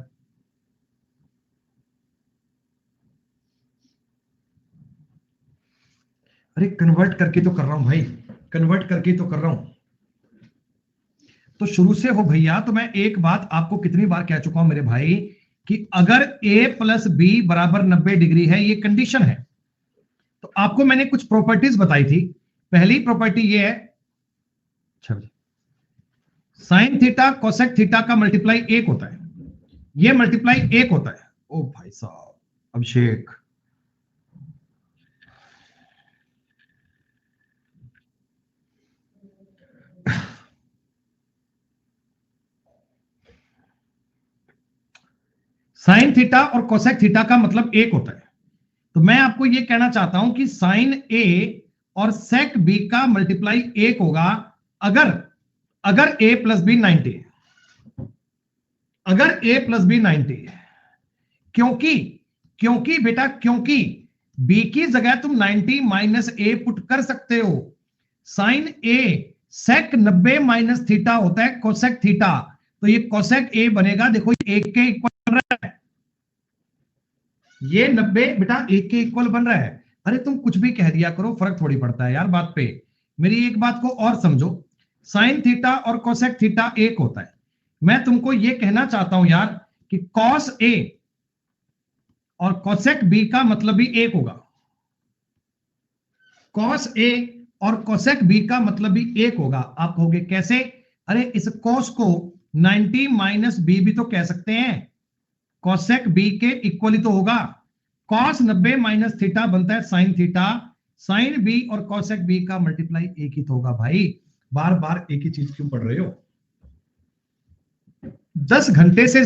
अरे कन्वर्ट करके तो कर रहा हूं भाई, कन्वर्ट करके तो कर रहा हूं। तो शुरू से हो भैया, तो मैं एक बात आपको कितनी बार कह चुका हूं मेरे भाई कि अगर a + b बराबर 90 डिग्री है, ये कंडीशन है, तो आपको मैंने कुछ प्रॉपर्टीज बताई थी। पहली प्रॉपर्टी ये है, साइन थीटा कोसेक थीटा का मल्टीप्लाई 1 होता है, ये मल्टीप्लाई 1 होता है। ओ भाई साहब अभिषेक, साइन थीटा और कोसेक थीटा का मतलब 1 होता है। तो मैं आपको यह कहना चाहता हूं कि साइन a और सेक b का मल्टीप्लाई 1 होगा अगर a + b 90 है, अगर a + b 90 है। क्योंकि बेटा, क्योंकि b की जगह तुम 90 - a पुट कर सकते हो। साइन ए सेक 90 माइनस थीटा होता है कोसेक थीटा, तो ये कोसेक ए बनेगा, देखो एक के इक्वल बन रहा है, ये 90 बेटा एक के इक्वल बन रहा है। अरे तुम कुछ भी कह दिया करो, फर्क थोड़ी पड़ता है यार बात पे। मेरी एक बात को और समझो, साइन थीटा और कोसेक थीटा एक होता है। मैं तुमको ये कहना चाहता हूं यार कि कॉस ए और कोसेक बी का मतलब भी एक होगा, कॉस ए और कोसेक बी का मतलब भी एक होगा। आप कहोगे कैसे? अरे इस कॉस को 90 माइनस बी भी तो कह सकते हैं, कोसेक बी के इक्वल ही तो होगा। कॉस 90 माइनस थीटा बनता है साइन थीटा, साइन बी और कोसेक बी का मल्टीप्लाई एक ही तो होगा भाई। बार बार एक ही चीज क्यों पढ़ रहे हो? 10 घंटे से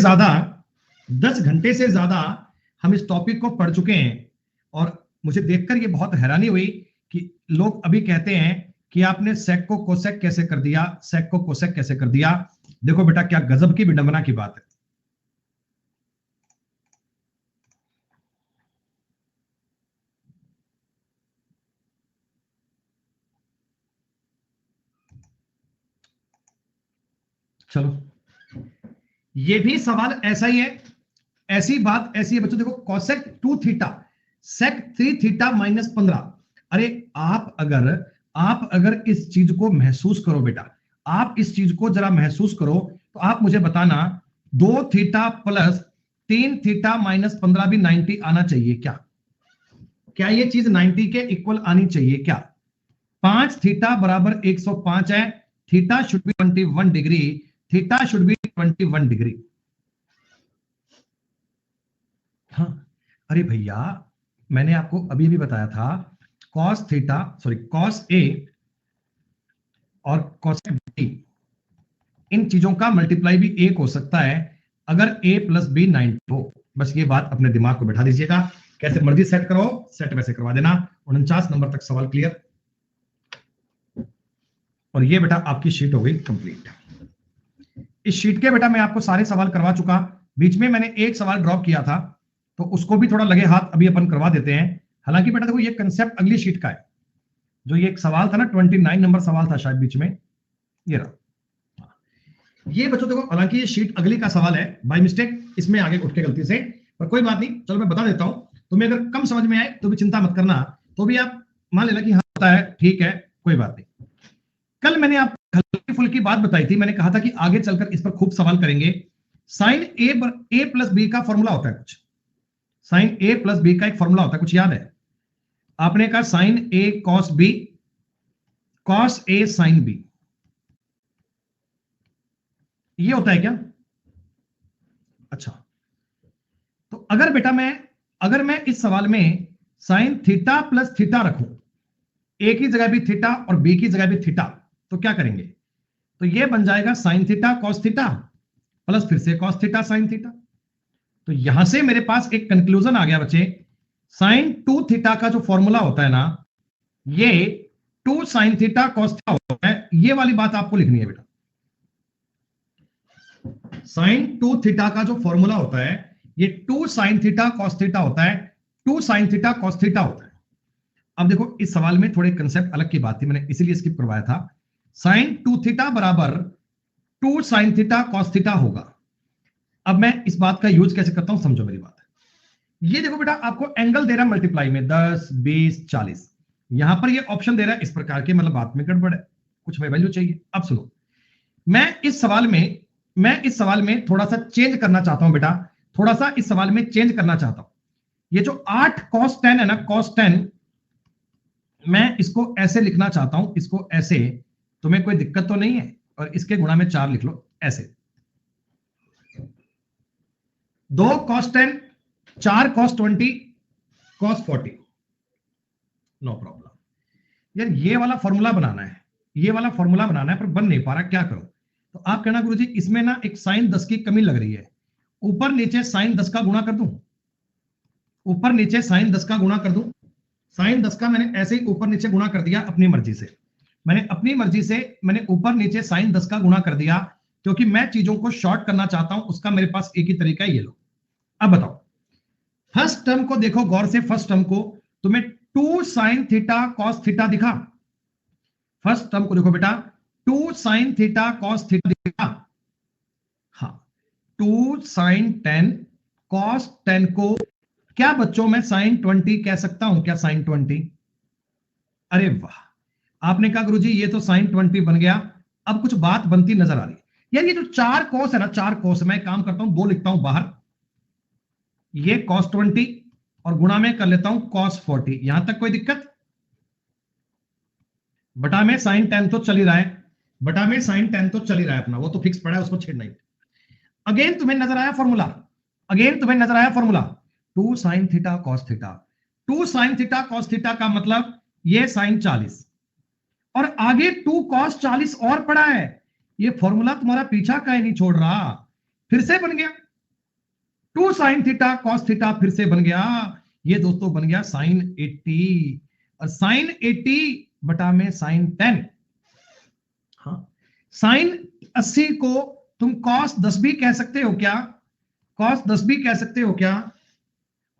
ज्यादा हम इस टॉपिक को पढ़ चुके हैं, और मुझे देखकर ये बहुत हैरानी हुई कि लोग अभी कहते हैं कि आपने सेक को कोसेक कैसे कर दिया, सेक को कोसेक कैसे कर दिया। देखो बेटा क्या गजब की विडंबना की बात है। चलो ये भी सवाल ऐसा ही है, ऐसी बात ऐसी है बच्चों। देखो cosec 2 theta sec 3 theta minus 15। अरे आप अगर इस चीज को महसूस करो बेटा, आप इस चीज को जरा महसूस करो, तो आप मुझे बताना 2 थीटा प्लस 3 थीटा माइनस 15 भी 90 आना चाहिए क्या? क्या ये चीज 90 के इक्वल आनी चाहिए क्या? 5 थीटा बराबर 105 है, theta should B 21 degree, theta should B 21 degree. हाँ अरे भैया मैंने आपको अभी भी बताया था, कॉस ए और कॉसेक बी, इन चीजों का मल्टीप्लाई भी एक हो सकता है अगर a प्लस बी 90 हो। बस ये बात अपने दिमाग को बैठा दीजिएगा, कैसे मर्जी सेट करो, सेट वैसे करवा देना। 49 नंबर तक सवाल क्लियर, और ये बेटा आपकी शीट हो गई कंप्लीट। इस शीट के बेटा मैं आपको सारे सवाल करवा चुका, बीच में मैंने एक सवाल ड्रॉप किया था, तो उसको भी थोड़ा लगे हाथ अभी अपन करवा देते हैं। हालांकि बेटा देखो ये कंसेप्ट अगली शीट का है, जो ये एक सवाल था ना 29 नंबर सवाल था शायद बीच में, ये रहा। ये बच्चों देखो हालांकि ये शीट अगली का सवाल है, बाय मिस्टेक इसमें आगे उठ के गलती से, पर कोई बात नहीं, चलो मैं बता देता हूं। तुम्हें अगर कम समझ में आए तो भी चिंता मत करना, तो भी आप मान लेना कि हाँ होता है, ठीक है कोई बात नहीं। कल मैंने आपको हल्की फुल्की बात बताई थी, मैंने कहा था कि आगे चलकर इस पर खूब सवाल करेंगे। साइन ए प्लस बी का फॉर्मूला होता है कुछ, साइन ए प्लस बी का एक फॉर्मूला होता है, कुछ याद है? आपने कहा sign A cos B, cos A sine B, ये होता है क्या? अच्छा, तो अगर बेटा मैं इस सवाल में साइन थीटा प्लस थीटा रखूं, ए की जगह भी थीटा और बी की जगह भी थीटा, तो क्या करेंगे? तो ये बन जाएगा sign theta cos theta plus फिर से कॉस थीटा साइन थीटा। तो यहां से मेरे पास एक कंक्लूजन आ गया बच्चे, साइन 2 थीटा का जो फॉर्मूला होता है ना, ये 2 साइन थीटा कॉस थीटा होता है। ये वाली बात आपको लिखनी है बेटा, साइन 2 थीटा का जो फॉर्मूला होता है ये 2 साइन थीटा कॉस थीटा होता है, 2 साइन थीटा कॉस थीटा होता है। अब देखो इस सवाल में थोड़े कंसेप्ट अलग की बात थी, मैंने इसीलिए स्किप करवाया था। साइन 2 थीटा बराबर 2 साइन थीटा कॉस थीटा होगा। अब मैं इस बात का यूज कैसे करता हूं, समझो मेरी बात। ये देखो बेटा आपको एंगल दे रहा है मल्टीप्लाई में 10 20 40, यहां पर ये ऑप्शन दे रहा है इस प्रकार के, मतलब बात में गड़बड़ है, कुछ वैल्यू चाहिए। अब सुनो, मैं इस सवाल में थोड़ा सा चेंज करना चाहता हूं बेटा, थोड़ा सा इस सवाल में चेंज करना चाहता हूं। ये जो 8 cos 10 है ना, cos 10, मैं इसको ऐसे लिखना चाहता हूं, इसको ऐसे, तुम्हें कोई दिक्कत तो नहीं है? और इसके गुणा में 4 लिख लो ऐसे, 2 cos 10, 4 cos 20, cos 40, no problem. यार ये वाला फॉर्मूला बनाना है, ये वाला फॉर्मूला बनाना है, पर बन नहीं पा रहा, क्या करूं? तो आप कहना गुरुजी इसमें ना एक साइन 10 की कमी लग रही है, ऊपर नीचे साइन 10 का गुणा कर दूं, ऊपर नीचे साइन 10 का गुणा कर दूं। साइन 10 का मैंने ऐसे ही ऊपर नीचे गुणा कर दिया अपनी मर्जी से, मैंने ऊपर नीचे साइन 10 का गुणा कर दिया, क्योंकि मैं चीजों को शॉर्ट करना चाहता हूं, उसका मेरे पास एक ही तरीका है, ये लो। अब बताओ फर्स्ट टर्म को देखो गौर से, फर्स्ट टर्म को, तुम्हें 2 साइन थीटा कॉस थीटा दिखा? फर्स्ट टर्म को देखो बेटा, 2 sin थीटा cos थीटा दिखेगा। हाँ, 2 sin 10 cos 10 को क्या बच्चों में sin 20 कह सकता हूं क्या? sin 20, अरे वाह, आपने कहा गुरुजी ये तो sin 20 बन गया। अब कुछ बात बनती नजर आ रही है यार। ये जो 4 cos है ना, 4 cos, मैं काम करता हूं 2 लिखता हूं बाहर, ये cos 20 और गुणा में कर लेता हूं cos 40। यहां तक कोई दिक्कत? बटा में sin 10 तो चल ही रहा है, बटा में sin 10 तो चल ही रहा है अपना, वो तो फिक्स पड़ा है, उसको छेड़ना ही। अगेन तुम्हें नजर आया फॉर्मूला, अगेन तुम्हें नजर आया formula, 2 sin theta cos theta. 2 sin theta cos theta का मतलब ये sin 40 और आगे 2 cos 40 और पड़ा है। ये फॉर्मूला तुम्हारा पीछा काहे नहीं छोड़ रहा? फिर से बन गया 2 sin थीटा cos थीटा, फिर से बन गया। ये दोस्तों बन गया sin 80 और sin 80 बटा में sin 10। हाँ, sin 80 को तुम cos 10 भी कह सकते हो क्या? cos 10 भी कह सकते हो क्या?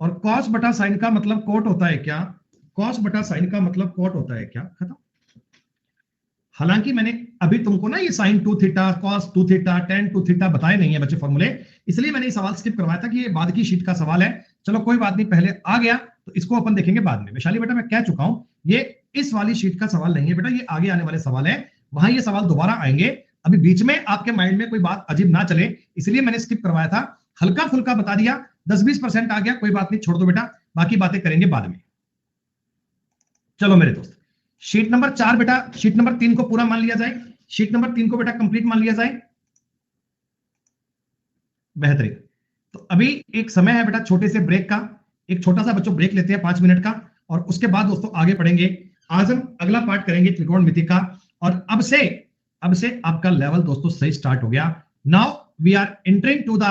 और cos बटा sin का मतलब कोट होता है क्या? cos बटा sin का मतलब कोट होता है क्या? खत्म। हालांकि मैंने अभी तुमको ना ये sin 2 theta cos 2 theta tan 2 theta बताए नहीं है बच्चे फॉर्मूले, इसलिए मैंने ये सवाल स्किप करवाया था कि ये बाद की शीट का सवाल है। चलो कोई बात नहीं, पहले आ गया तो इसको अपन देखेंगे बाद में। वैशाली बेटा मैं कह चुका हूं ये इस वाली शीट का सवाल नहीं है बेटा, ये आगे आने वाले सवाल है, वहां ये सवाल दोबारा आएंगे। अभी बीच में आपके माइंड में कोई बात अजीब ना चले, इसलिए मैंने स्किप करवाया था। हल्का फुल्का बता दिया, 10-20% आ गया, कोई बात नहीं, छोड़ दो बेटा, बाकी बातें करेंगे बाद में। चलो मेरे दोस्त, शीट नंबर 4 बेटा, शीट नंबर 3 को पूरा मान लिया जाए, शीट नंबर 3 को बेटा कंप्लीट मान लिया जाए। बेहतरीन। तो अभी एक समय है बेटा छोटे से ब्रेक का, एक छोटा सा बच्चों ब्रेक लेते हैं 5 मिनट का, और उसके बाद दोस्तों आगे पढ़ेंगे। आज हम अगला पार्ट करेंगे त्रिकोणमिति का, और अब से आपका लेवल दोस्तों सही स्टार्ट हो गया। Now we are entering to the,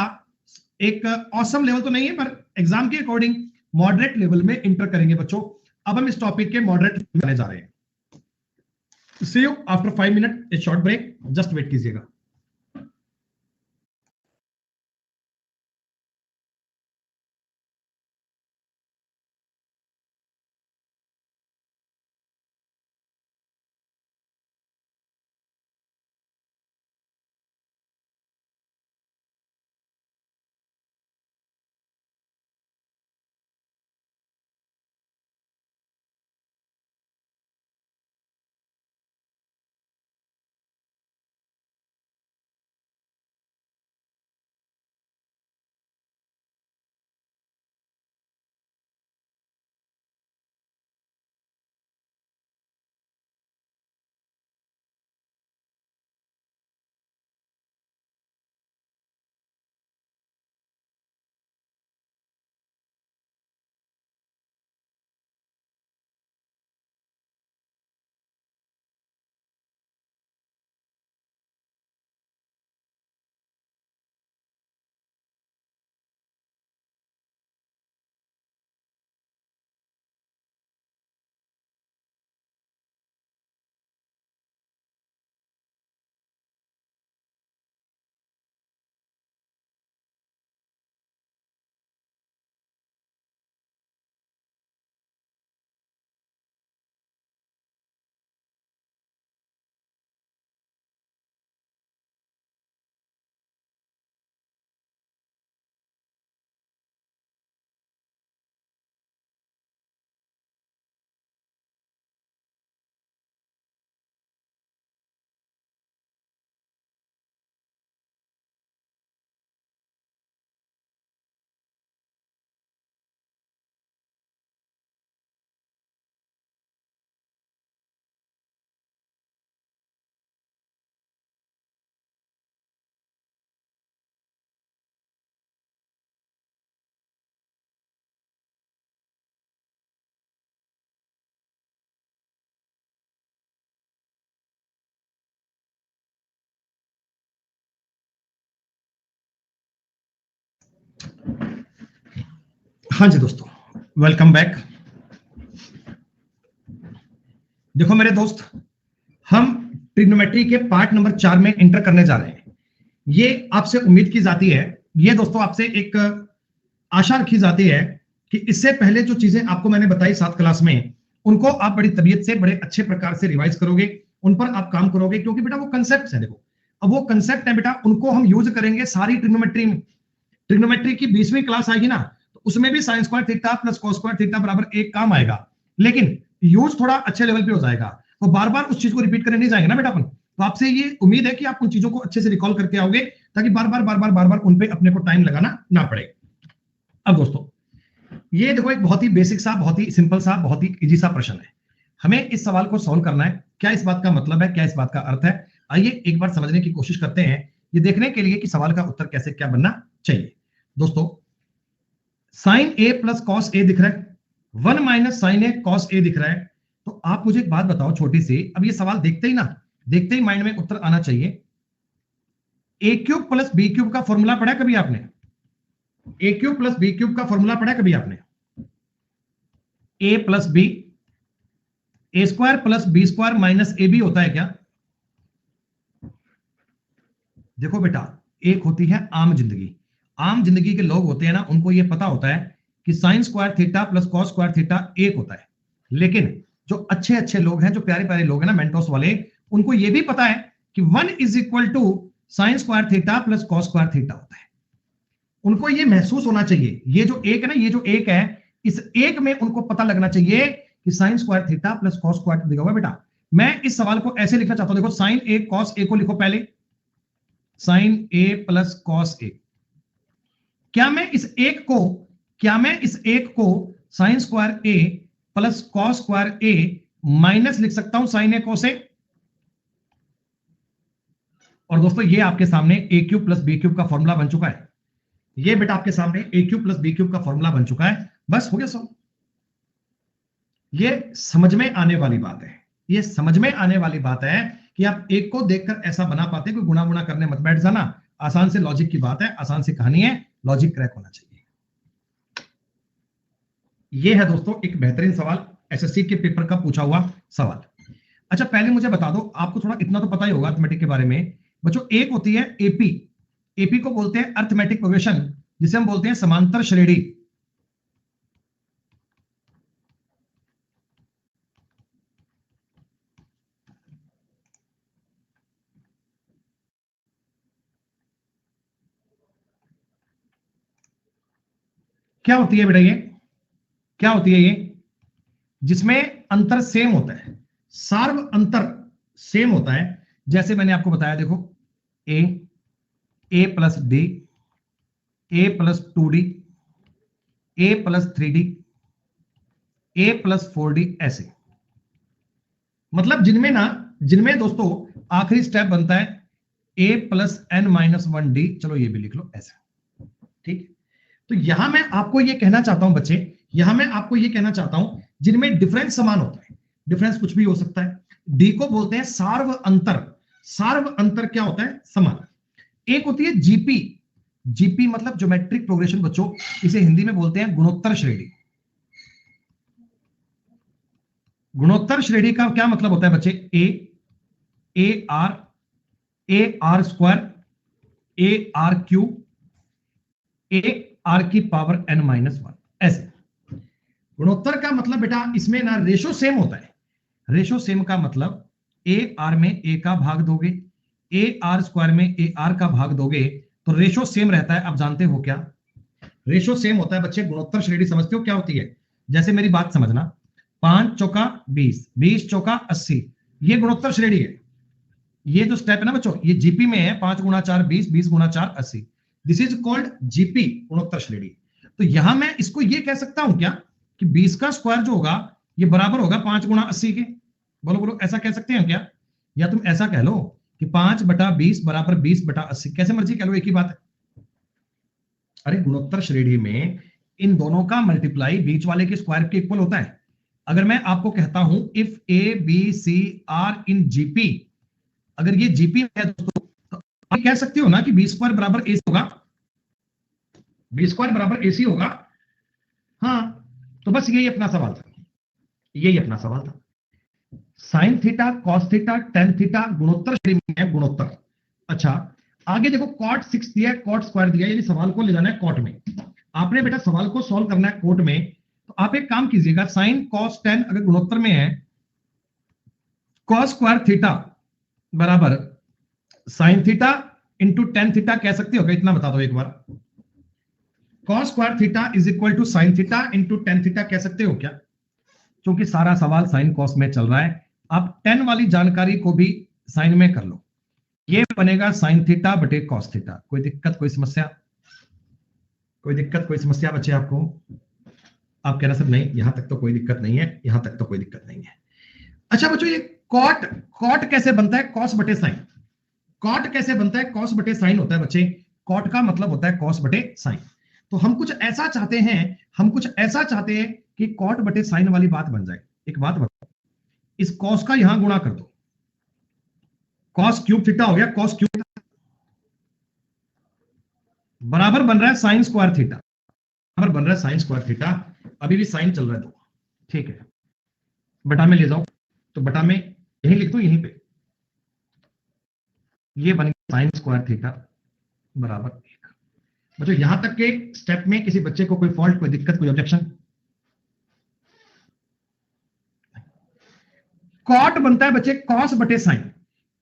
एक ऑसम लेवल तो नहीं है पर एग्जाम के अकॉर्डिंग मॉडरेट लेवल में इंटर करेंगे बच्चों। अब हम इस टॉपिक के मॉडरेट करने जा रहे हैं। See you after 5 minutes, a short break, just wait कीजिएगा। हाँ जी दोस्तों, वेलकम बैक। देखो मेरे दोस्त, हम ट्रिग्नोमेट्री के पार्ट नंबर 4 में एंटर करने जा रहे हैं। ये आपसे उम्मीद की जाती है, ये दोस्तों आपसे एक आशा रखी जाती है कि इससे पहले जो चीजें आपको मैंने बताई 7 क्लास में, उनको आप बड़ी तबीयत से बड़े अच्छे प्रकार से रिवाइज करोगे, उन पर आप काम करोगे, क्योंकि बेटा वो कंसेप्ट है। देखो अब वो कंसेप्ट है बेटा, उनको हम यूज करेंगे सारी ट्रिग्नोमेट्री में। ट्रिग्नोमेट्री की 20वीं क्लास आएगी ना, तो उसमें भी sign square theta plus cos square theta बराबर 1 काम आएगा, लेकिन यूज थोड़ा अच्छे लेवल पे हो जाएगा। तो बार बार उस चीज को रिपीट करने नहीं जाएंगे ना बेटा अपन। तो आपसे ये उम्मीद है कि आप उन चीजों को अच्छे से रिकॉल करके आओगे, ताकि बार बार उन पे अपने को टाइम लगाना ना पड़े। अब दोस्तों ये देखो एक बहुत ही बेसिक सा, बहुत ही सिंपल सा, बहुत ही इजी सा प्रश्न है। हमें इस सवाल को सॉल्व करना है। क्या इस बात का मतलब है, क्या इस बात का अर्थ है, आइए एक बार समझने की कोशिश करते हैं, ये देखने के लिए कि सवाल का उत्तर कैसे क्या बनना चाहिए। दोस्तों sign A plus cos A दिख रहा है, 1 minus sign A cos A दिख रहा है। तो आप मुझे एक बात बताओ छोटी सी, अब ये सवाल देखते ही माइंड में उत्तर आना चाहिए। A cube plus B cube का फॉर्मूला पढ़ा कभी आपने? A cube plus B cube का फॉर्मूला पढ़ा कभी आपने? A plus B, A square plus B square minus A B होता है क्या? देखो बेटा एक होती है आम जिंदगी, आम जिंदगी के लोग होते हैं ना, उनको ये पता होता है कि sign square theta plus cos square theta एक होता है। लेकिन जो अच्छे अच्छे लोग हैं, जो प्यारे प्यारे लोग हैं ना, मेंटोस वाले, उनको ये भी पता है कि 1 is equal to sine square theta plus cos square theta होता है। उनको ये महसूस होना चाहिए, ये जो एक है ना, ये जो एक है, इस एक में उनको पता लगना चाहिए कि sign square theta plus cos square theta होगा। बेटा मैं इस सवाल को ऐसे लिखना चाहता हूं, देखो साइन ए कॉस ए को लिखो पहले, sign A plus cos A. क्या मैं इस एक को साइन स्क्वायर ए प्लस कॉस स्क्वायर ए माइनस लिख सकता हूं साइन ए कॉस ए? और दोस्तों ये आपके सामने ए क्यूब प्लस बी क्यूब का फॉर्मूला बन चुका है। ये बेटा आपके सामने ए क्यूब प्लस बी क्यूब का फॉर्मूला बन चुका है। बस हो गया सॉल्व। ये समझ में आने वाली बात है, ये समझ में आने वाली बात है कि आप एक को देखकर ऐसा बना पाते, कोई गुणा गुणा करने मत बैठ जाना। आसान से लॉजिक की बात है, आसान से कहानी है, लॉजिक क्रैक होना चाहिए। ये है दोस्तों एक बेहतरीन सवाल, एसएससी के पेपर का पूछा हुआ सवाल। अच्छा पहले मुझे बता दो, आपको थोड़ा इतना तो पता ही होगा अर्थमेटिक के बारे में बच्चों। एक होती है एपी, एपी को बोलते हैं अर्थमेटिक प्रोग्रेशन, जिसे हम बोलते हैं समांतर श्रेणी। क्या होती है बेटा ये, क्या होती है ये? जिसमें अंतर सेम होता है, सार्व अंतर सेम होता है। जैसे मैंने आपको बताया, देखो ए प्लस डी, ए प्लस 2d, ए प्लस 3d, ए प्लस 4d, ऐसे। मतलब जिनमें दोस्तों आखिरी स्टेप बनता है ए प्लस एन माइनस 1d। चलो ये भी लिख लो ऐसे, ठीक। तो यहां मैं आपको ये कहना चाहता हूं बच्चे, यहां मैं आपको ये कहना चाहता हूं जिनमें डिफरेंस समान होता है, डिफरेंस कुछ भी हो सकता है। डी को बोलते हैं सार्व अंतर। सार्व अंतर क्या होता है? समान। एक होती है जीपी, जीपी मतलब ज्योमेट्रिक प्रोग्रेशन बच्चों, इसे हिंदी में बोलते हैं गुणोत्तर श्रेणी। गुणोत्तर श्रेणी का क्या मतलब होता है बच्चे? A R square, A R cube, A R की पावर n माइनस 1, ऐसे। गुणोत्तर का मतलब बेटा इसमें ना रेशो सेम होता है। रेशो सेम का मतलब ए आर में ए का भाग दोगे, ए आर स्क्वायर में ए आर का भाग दोगे, तो रेशो सेम रहता है। आप जानते हो क्या रेशो सेम होता है बच्चे? गुणोत्तर श्रेणी समझते हो क्या होती है? जैसे मेरी बात समझना, 5 चौका 20, 20 चौका 80, ये गुणोत्तर श्रेणी है। ये जो स्टेप है ना बच्चों, ये जीपी में है, 5 गुणा 4 20, 20 गुणा 4 80। दिस इज कॉल्ड जीपी, गुणोत्तर श्रेणी। तो यहां मैं इसको ये कह सकता हूं क्या कि 20 का स्क्वायर जो होगा ये बराबर होगा 5 गुणा 80 के? बोलो बोलो, ऐसा कह सकते हैं क्या? या तुम ऐसा कह लो कि 5 बटा 20 बराबर 20 बटा 80, कैसे मर्जी कह लो, एक ही बात है। अरे गुणोत्तर श्रेणी में इन दोनों का मल्टीप्लाई बीच वाले के स्क्वायर के इक्वल होता है। अगर मैं आपको कहता हूं if A B C are in GP, अगर ये जीपी है दोस्तों, तो आप कह सकते हो ना कि बी स्क्वायर बराबर ए होगा, बी स्क्वायर बराबर एसी होगा। हाँ, तो बस यही अपना सवाल था, यही अपना सवाल था। Sign theta, cos theta, tan theta गुणोत्तर श्रेणी में है, गुणोत्तर। अच्छा आगे देखो, कॉट 6 दिया है, कॉट स्क्वायर दिया है, यानी सवाल को ले जाना है कॉट में। आपने बेटा सवाल को सॉल्व करना है कोट में, तो आप एक काम कीजिएगा, साइन कॉस टेन अगर गुणोत्तर में है कॉस स्क्वायर थीटा बराबर sine theta into tan theta कह सकते हो क्या? इतना बता दो एक बार। Cos square theta is equal to sine theta into tan theta कह सकते हो क्या? क्योंकि सारा सवाल साइन कॉस में चल रहा है, आप टेन वाली जानकारी को भी साइन में कर लो। ये बनेगा साइन थीटा बटे कॉस थीटा। कोई दिक्कत, कोई समस्या? कोई दिक्कत, कोई समस्या बच्चे आपको? आप कह रहे सर नहीं, यहां तक तो कोई दिक्कत नहीं है, यहां तक तो कोई दिक्कत नहीं है। अच्छा बच्चों, ये कॉट, कॉट कैसे बनता है? कॉस बटे साइन। कॉट कैसे बनता है? कॉस बटे साइन होता है बच्चे। कॉट का मतलब होता है कॉस बटे साइन। तो हम कुछ ऐसा चाहते हैं, हम कुछ ऐसा चाहते हैं कि कॉट बटे साइन वाली बात बन जाए। एक बात बताओ, इस कॉस का यहां गुणा कर दो, कॉस क्यूब थीटा हो गया। कॉस क्यूब बराबर बन रहा है साइन स्क्वायर थीटा, बराबर बन रहा है साइन स्क्वायर थीटा। अभी भी साइन चल रहा है दो, ठीक है। बटा में ले जाओ, तो बटा में यहीं लिख दो, यहीं पे ये बन गया साइन स्क्वायर थीटा बराबर 1। मतलब यहां तक के स्टेप में किसी बच्चे को कोई फॉल्ट, कोई दिक्कत, कोई ऑब्जेक्शन? कॉट बनता है बच्चे कॉस बटे साइन।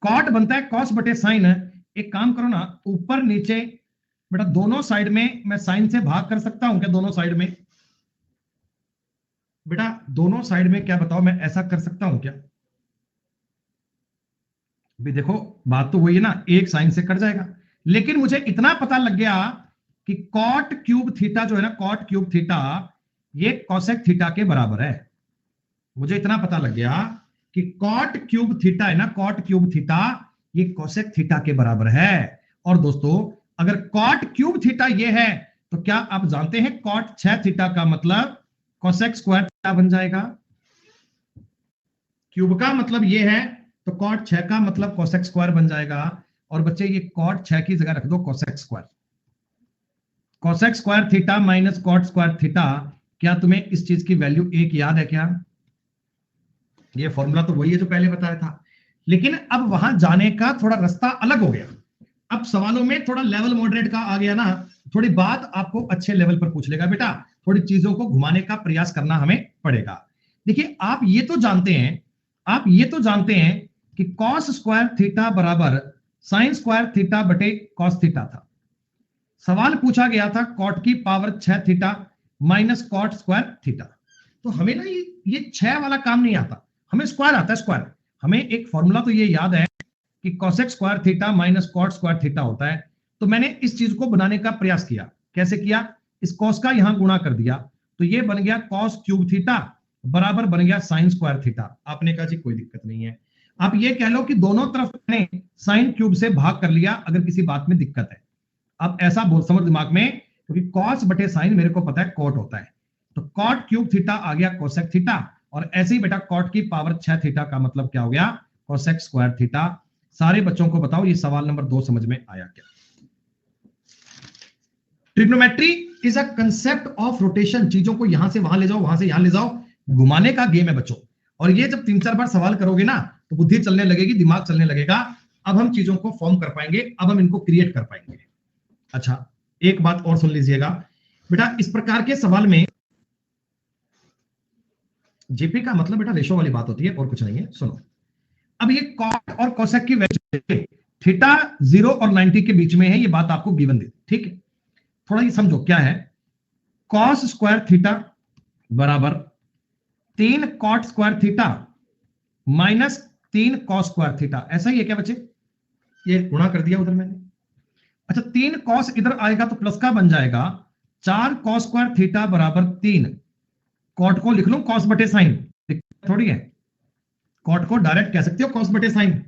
कॉट बनता है कॉस बटे साइन। एक काम करो ना, ऊपर नीचे बेटा दोनों साइड में मैं साइन से भाग कर सकता हूं क्या? दोनों साइड में बेटा, दोनों साइड में क्या बताओ, मैं ऐसा कर सकता हूं क्या? भी देखो बात तो वही है ना, एक साइन से कट जाएगा। लेकिन मुझे इतना पता लग गया कि कॉट क्यूब थीटा जो है ना, कॉट क्यूब थीटा ये कोसेक थीटा के बराबर है। मुझे इतना पता लग गया कि कॉट क्यूब थीटा है ना, कॉट क्यूब थीटा ये कोसेक थीटा के बराबर है। और दोस्तों अगर कॉट क्यूब थीटा ये है, तो क्या आप जानते हैं कॉट 6 थीटा का मतलब कोसेक स्क्वायर थीटा बन जाएगा। क्यूब का मतलब ये है, तो कॉट 6 का मतलब कोसेक स्क्वायर बन जाएगा। और बच्चे ये कॉट 6 की जगह रख दो cosec square. Cosec square theta minus cot square theta. क्या तुम्हें इस चीज की वैल्यू एक याद है क्या? ये फॉर्मूला तो वही है जो पहले बताया था, लेकिन अब वहां जाने का थोड़ा रास्ता अलग हो गया। अब सवालों में थोड़ा लेवल मॉडरेट का आ गया ना, थोड़ी बात आपको अच्छे लेवल पर पूछ लेगा बेटा, थोड़ी चीजों को घुमाने का प्रयास करना हमें पड़ेगा। देखिए आप ये तो जानते हैं, आप ये तो जानते हैं कि कॉस स्क्वायर थीटा बराबर साइन स्क्वायर थीटा बटे कॉस थीटा था। सवाल पूछा गया था कॉट की power 6 theta minus cot square theta. तो हमें ना ये 6 वाला काम नहीं आता, हमें स्क्वायर आता है, स्क्वायर। हमें एक फॉर्मूला तो ये याद है कि cosec square theta minus cot square theta होता है। तो मैंने इस चीज को बनाने का प्रयास किया। कैसे किया? इस कॉस का यहां गुणा कर दिया, तो ये बन गया कॉस क्यूब थीटा बराबर बन गया साइन स्क्वायर थीटा। आपने कहा जी कोई दिक्कत नहीं है, आप ये कह लो कि दोनों तरफ मैंने साइन क्यूब से भाग कर लिया अगर किसी बात में दिक्कत है। अब ऐसा बोल समझ दिमाग में, क्योंकि कॉस बटे साइन मेरे को पता है कॉट होता है, तो कॉट क्यूब थीटा आ गया कोसेक थीटा। और ऐसे ही बेटा कॉट की पावर 6 थीटा का मतलब क्या हो गया? Cosec square theta. सारे बच्चों को बताओ ये सवाल नंबर 2 समझ में आया क्या? Trigonometry is a concept of rotation. चीजों को यहां से वहां ले जाओ, वहां से यहां ले जाओ, घुमाने का गेम है बच्चों। और ये जब 3-4 बार सवाल करोगे ना, तो बुद्धि चलने लगेगी, दिमाग चलने लगेगा। अब हम चीजों को फॉर्म कर पाएंगे, अब हम इनको क्रिएट कर पाएंगे। अच्छा एक बात और सुन लीजिएगा बेटा, इस प्रकार के सवाल में जीपी का मतलब बेटा रेशो वाली बात होती है और कुछ नहीं है। सुनो, अब ये कॉट और कोसेक की वैल्यू थीटा 0 और 90 के बीच में है, ये बात आपको गिवन दी, ठीक है। थोड़ा ये समझो क्या है। कॉस स्क्वायर थीटा बराबर 3 cot square theta minus 3 cos square theta. ऐसा ही है क्या बच्चे? ये गुणा कर दिया उधर मैंने। अच्छा 3 कॉस इधर आएगा तो प्लस का बन जाएगा, 4 कॉस स्क्वायर थीटा बराबर 3। कॉट को लिख लो कॉस बटे साइन, थोड़ी है। कॉट को डायरेक्ट कह सकते हो कॉस बटे साइन।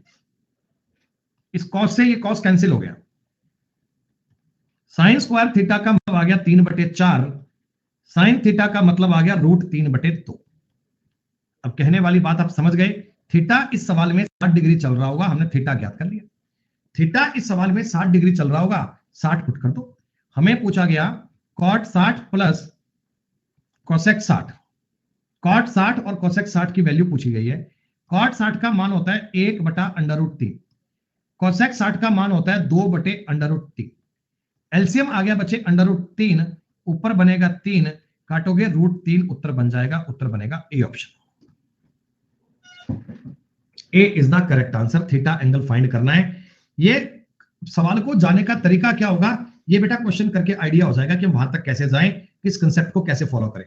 इस कॉस से ये कॉस कैंसिल हो गया। साइन स्क्वायर थीटा का मतलब आ गया 3/4, साइन थीटा का मतलब आ गया √3/2। अब कहने वाली बात आप समझ गए। थीटा इस सवाल में 60 डिग्री चल रहा होगा, हमने थीटा ज्ञात कर लिया। थीटा इस सवाल में 60 डिग्री चल रहा होगा, 60 पुट कर दो। हमें पूछा गया कॉट 60 प्लस कोसेक 60। कॉट 60 और कोसेक 60 की वैल्यू पूछी गई है। कॉट 60 का मान होता है 1/√3, कोसेक 60 का मान होता है 2/√3। एलसीएम आ गया बच्चे √3, ऊपर बनेगा 3, काटोगे √3, उत्तर बन जाएगा, उत्तर बनेगा A option. A is the correct answer. Theta angle find करना है। ये सवाल को जाने का तरीका क्या होगा, ये बेटा क्वेश्चन करके आइडिया हो जाएगा कि हम वहां तक कैसे जाएं, किस कंसेप्ट को कैसे फॉलो करें।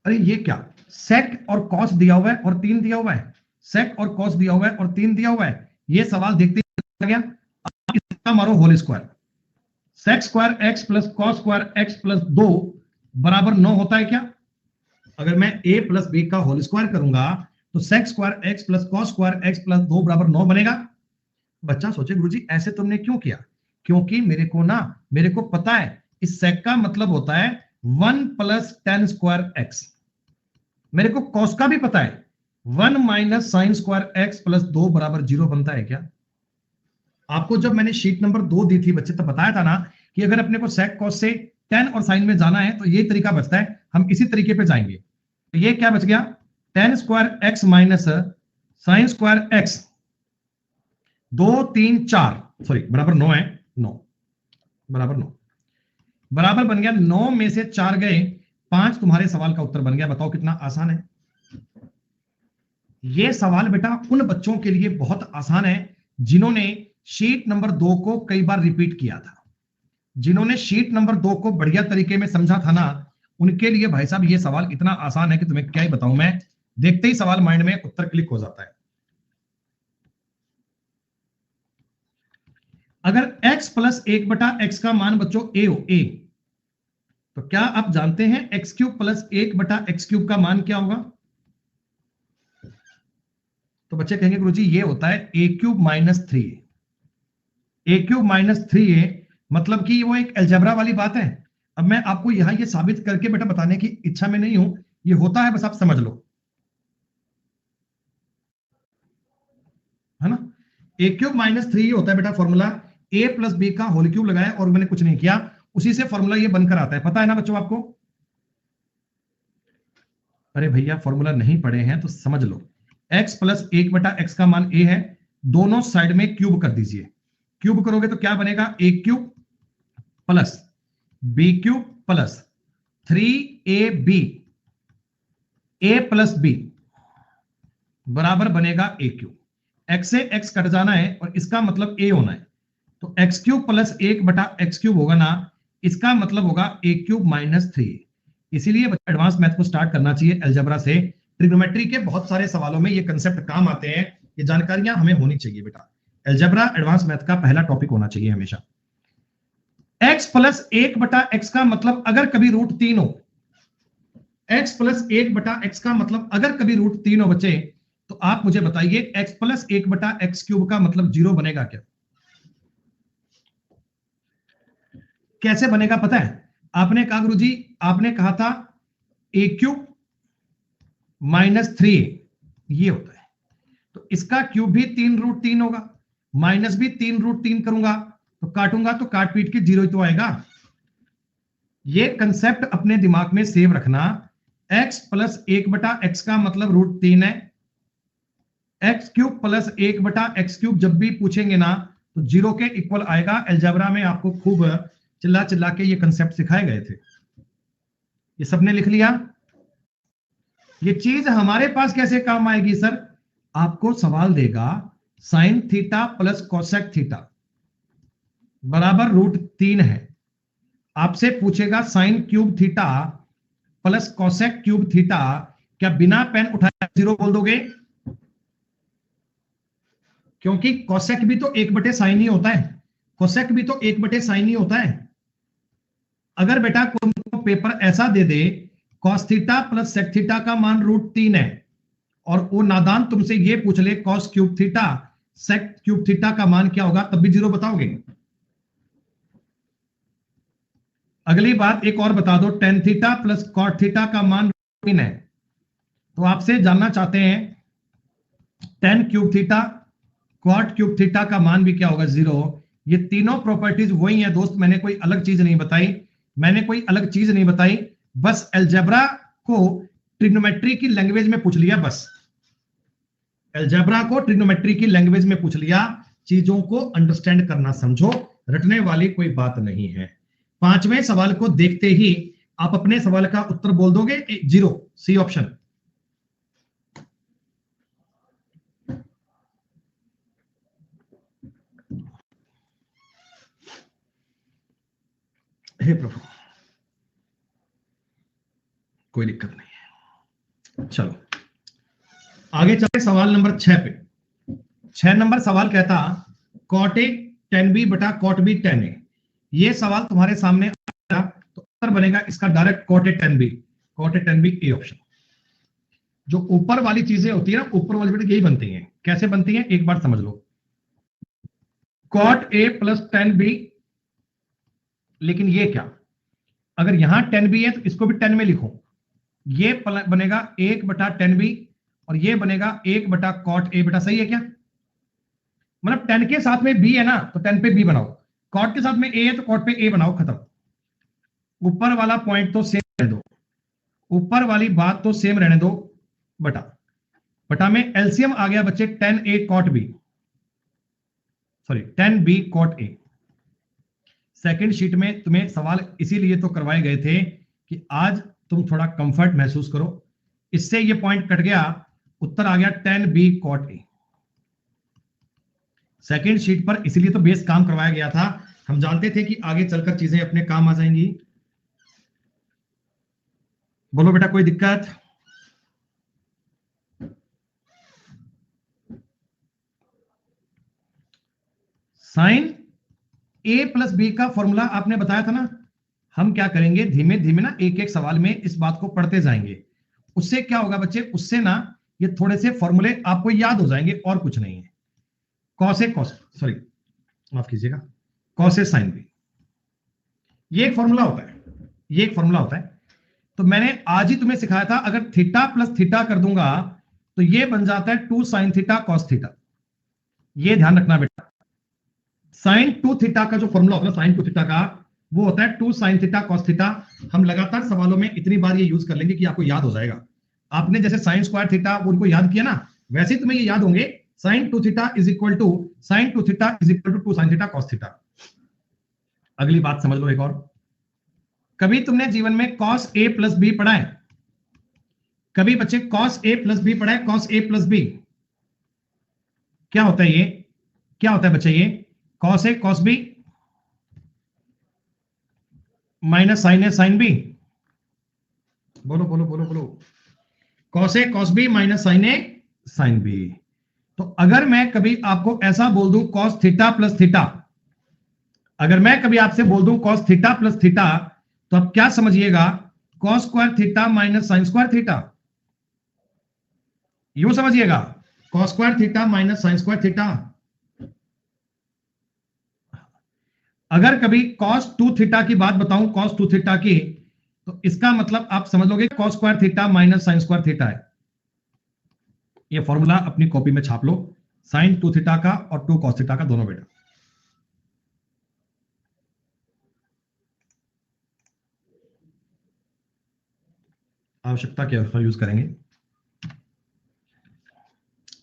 अरे ये क्या, सेक और कॉस दिया हुआ है और 3 दिया हुआ है, सेक और कॉस दिया हुआ है और 3 दिया हुआ है। ये सवाल देखते ही गया, इसका मारो whole square. Sec square x plus cos square x plus 2 बराबर 9 होता है क्या? अगर मैं a प्लस बी का होल स्क्वायर करूंगा तो sec square x plus cos square x plus 2 बराबर 9 बनेगा। बच्चा सोचे गुरुजी ऐसे तुमने क्यों किया? क्योंकि मेरे को पता है इस सेक का मतलब होता है 1 प्लस टेन स्क्वायर एक्स। मेरे को कॉस का भी पता है 1 minus sine square x plus 2 बराबर 0 बनता है क्या? आपको जब मैंने शीट नंबर 2 दी थी बच्चे तब बताया था ना कि अगर अपने को सेक कॉस से टेन और साइन में जाना है तो ये तरीका बचता है, हम इसी तरीके पे जाएंगे। तो ये क्या बच गया, ten square x minus sine square x 2 3 4 sorry बराबर 9 है, 9 बराबर 9 बराबर बन गया 9 में से 4 गए 5, तुम्हारे सवाल का उत्तर बन गया। बताओ कितना आसान है। ये सवाल बेटा उन बच्चों के लिए बहुत आसान है जिन्होंने शीट नंबर 2 को कई बार रिपीट किया था, जिन्होंने शीट नंबर 2 को बढ़िया तरीके में समझा था ना, उनके लिए भाई साहब ये सवाल इतना आसान है कि तुम्हें क्या ही बताऊं मैं। देखते ही सवाल माइंड में उत्तर क्लिक हो जाता है। अगर x प्लस 1/x का मान बच्चों a हो, a, तो क्या आप जानते हैं x cube plus 1/x cube का मान क्या होगा? तो बच्चे कहेंगे गुरुजी ये होता है a cube minus 3a। a cube minus 3a मतलब कि वो एक अलजेब्रा वाली बात है। अब मैं आपको यहां ये साबित करके बेटा बताने की इच्छा में नहीं हूं, ये होता है, बस आप समझ लो, है ना। a क्यूब माइनस 3 होता है बेटा फॉर्मूला, a प्लस बी का होल क्यूब लगाया और मैंने कुछ नहीं किया, उसी से फॉर्मूला ये बनकर आता है। पता है ना बच्चों आपको? अरे भैया फॉर्मूला नहीं पढ़े हैं तो समझ लो, x प्लस 1/x का मान a है, दोनों साइड में क्यूब कर दीजिए। क्यूब करोगे तो क्या बनेगा, a cube plus b cube plus 3ab a plus b बराबर बनेगा a क्यूब। x से x कट जाना है और इसका मतलब a होना है, तो x cube plus 1/x cube होगा ना, इसका मतलब होगा a क्यूब माइनस 3। इसीलिए एडवांस मैथ को स्टार्ट करना चाहिए अलजेब्रा से। ट्रिग्नोमेट्री के बहुत सारे सवालों में ये कंसेप्ट काम आते हैं, ये जानकारियां हमें होनी चाहिए बेटा। अलजेब्रा एडवांस मैथ का पहला टॉपिक होना चाहिए हमेशा। x प्लस 1/x का मतलब अगर कभी रूट 3 हो, x प्लस 1/x का मतलब अगर कभी रूट 3 हो बच्चे, तो आप मुझे बताइए x प्लस 1/x क्यूब का मतलब 0 बनेगा क्या? कैसे बनेगा पता है? आपने कहा गुरुजी, आपने कहा था a क्यूब माइनस 3 ये होता है, तो इसका क्यूब भी 3√3 होगा, माइनस भी 3√3 करूंगा तो काटूंगा तो काट पीट के 0 ही तो आएगा। ये कंसेप्ट अपने दिमाग में सेव रखना, x प्लस 1/x का मतलब √3 है, x cube plus 1/x cube जब भी पूछेंगे ना तो 0 के इक्वल आएगा। अलजेब्रा में आपको खूब चिल्ला चिल्ला के ये कंसेप्ट सिखाए गए थे, ये सबने लिख लिया। ये चीज हमारे पास कैसे काम आएगी सर? आपको सवाल देगा sign theta plus cosec theta बराबर √3 है, आपसे पूछेगा sine cube theta plus cosec cube theta, क्या बिना पेन उठाए 0 बोल दोगे? क्योंकि कोसेक भी तो 1/साइन ही होता है, कोसेक भी तो 1/साइन ही होता है। अगर बेटा तुमको पेपर ऐसा दे दे cos theta plus sec theta का मान √3 है और वो नादान तुमसे ये पूछ ले cos cube theta sec cube theta का मान क्या होगा, तब भी 0 बताओगे? अगली बात एक और बता दो, tan theta plus cot theta का मान √3 है, तो आपसे जानना चाहते हैं tan cube theta cot cube theta का मान भी क्या होगा, 0। ये तीनों प्रॉपर्टीज वही है दोस्त, मैंने कोई अलग चीज नहीं बताई, बस अलजेब्रा को ट्रिग्नोमेट्री की लैंग्वेज में पूछ लिया, बस अलजेब्रा को ट्रिग्नोमेट्री की लैंग्वेज में पूछ लिया। चीजों को अंडरस्टैंड करना समझो, रटने वाली कोई बात नहीं है। 5वें सवाल को देखते ही आप अपने सवाल का उत्तर बोल दोगे 0, सी ऑप्शन। हे प्रभु, कोई दिक्कत नहीं है। चलो आगे चलते सवाल नंबर 6 पे। 6 नंबर सवाल कहता cot A tan B बटा cot B tan A। ये सवाल तुम्हारे सामने आया तो उत्तर बनेगा इसका direct cot A tan B, cot A tan B A option. जो ऊपर वाली चीजें होती है ना, ऊपर वाली बेटा यही बनती हैं। कैसे बनती हैं एक बार समझ लो। cot A plus tan B, लेकिन ये क्या, अगर यहां tan B है तो इसको भी tan में लिखो, ये बनेगा 1 बटा tan B और ये बनेगा 1 बटा cot A। बेटा सही है क्या? मतलब tan के साथ में B है ना तो tan पे B बनाओ, cot के साथ में A है तो cot पे A बनाओ, खत्म। ऊपर वाला पॉइंट तो सेम रहने दो, ऊपर वाली बात तो सेम रहने दो। बटा बटा में एलसीएम आ गया बच्चे tan A cot B, sorry tan B cot A। Second sheet में तुम्हें सवाल इसीलिए तो करवाए गए थे कि आज तुम थोड़ा कंफर्ट महसूस करो। इससे ये पॉइंट कट गया, उत्तर आ गया tan B cot A। Second sheet पर इसीलिए तो बेस काम करवाया गया था, हम जानते थे कि आगे चलकर चीजें अपने काम आ जाएंगी। बोलो बेटा कोई दिक्कत? साइन A प्लस बी का फॉर्मूला आपने बताया था ना, हम क्या करेंगे धीमे धीमे ना एक एक सवाल में इस बात को पढ़ते जाएंगे। उससे क्या होगा बच्चे, उससे ना ये थोड़े से फॉर्मूले आपको याद हो जाएंगे और कुछ नहीं है। कॉस ए कॉस, सॉरी माफ कीजिएगा, कॉस ए साइन बी, ये एक फॉर्मूला होता है, ये एक फॉर्मूला होता है। तो मैंने आज ही तुम्हें सिखाया था, अगर थीटा प्लस थीटा कर दूंगा तो ये बन जाता है 2 साइन थीटा कॉस थीटा। ये ध्यान रखना बेटा, साइन 2 थीटा का जो फॉर्मूला होता है साइन 2 थीटा का, वो होता है 2 साइन थीटा कॉस थीटा। हम लगातार सवालों में इतनी बार ये यूज कर लेंगे कि आपको याद हो जाएगा। आपने जैसे साइन स्क्वायर थीटा उनको याद किया ना, वैसे ही तुम्हें ये याद होंगे sine 2 theta is equal to sine 2 theta is equal to 2 sine theta cos theta. अगली बात समझ लो एक और, कभी तुमने जीवन में कॉस ए प्लस बी पढ़ा है? कभी बच्चे कॉस ए प्लस बी पढ़ा है? कॉस ए प्लस बी क्या होता है? ये क्या होता है बच्चे? ये cos A cos B minus sign A sine B. बोलो बोलो बोलो बोलो, cos A cos B minus sign A sine B. तो अगर मैं कभी आपको ऐसा बोल दूं कॉस थीटा प्लस थीटा, अगर मैं कभी आपसे बोल दूं कॉस थीटा प्लस थीटा, तो आप क्या समझिएगा? Cos square theta minus sign square theta, यूं समझिएगा, cos square theta minus sign square theta. अगर कभी cos 2 थीटा की बात बताऊं, cos 2 थीटा की, तो इसका मतलब आप समझ लोगे cos square theta minus sign square theta है। ये फॉर्मूला अपनी कॉपी में छाप लो, साइन 2 थीटा का और 2 cos थीटा का दोनों बेटा। आवश्यकता के अनुसार यूज करेंगे।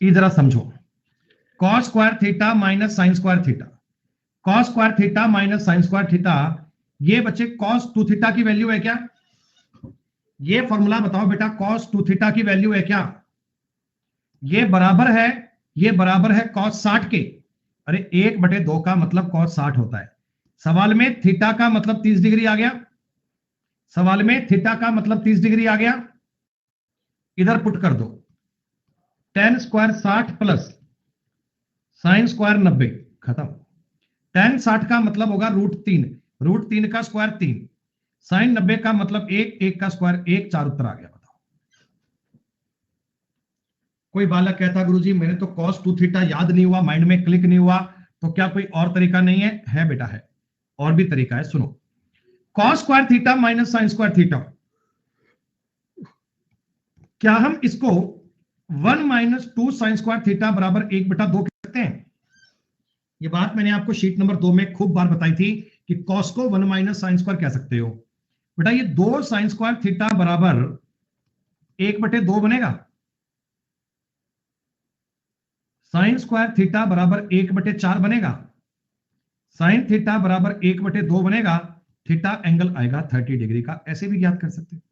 इधर समझो, cos square theta minus sign square theta, cos square theta minus sign square theta, ये बच्चे cos 2 थीटा की वैल्यू है क्या? ये फॉर्मूला बताओ बेटा, cos 2 थीटा की वैल्यू है क्या? ये बराबर है, ये बराबर है cos 60 के। अरे 1/2 का मतलब cos 60 होता है। सवाल में थीटा का मतलब 30 डिग्री आ गया, सवाल में थीटा का मतलब 30 डिग्री आ गया। इधर पुट कर दो, tan square 60 plus sine square 90, खत्म। tan 60 का मतलब होगा √3, √3 का स्क्वायर 3, साइन 90 का मतलब 1, 1 का स्क्वायर 1, 4 उत्तर आ गया। बताओ, कोई बालक कहता गुरुजी मैंने तो cos 2 थीटा याद नहीं हुआ, माइंड में क्लिक नहीं हुआ, तो क्या कोई और तरीका नहीं है? है बेटा, है, और भी तरीका है। सुनो, cos square theta minus sign square theta, क्या हम इसको 1 माइनस 2 साइन स्क्वायर थीटा बराबर 1/2 कह सकते हैं? ये बात मैंने आपको शीट नंबर 2 में खूब बार बताई थी कि cos को 1 माइनस साइन स्क्वायर कह सकते हो। बेटा ये 2 साइन स्क्वायर थीटा बराबर 1/2 बनेगा, साइन स्क्वायर थीटा बराबर 1/4 बनेगा, साइन थीटा बराबर 1/2 बनेगा, थीटा एंगल आएगा 30 डिग्री का। ऐसे भी याद कर सकते हैं,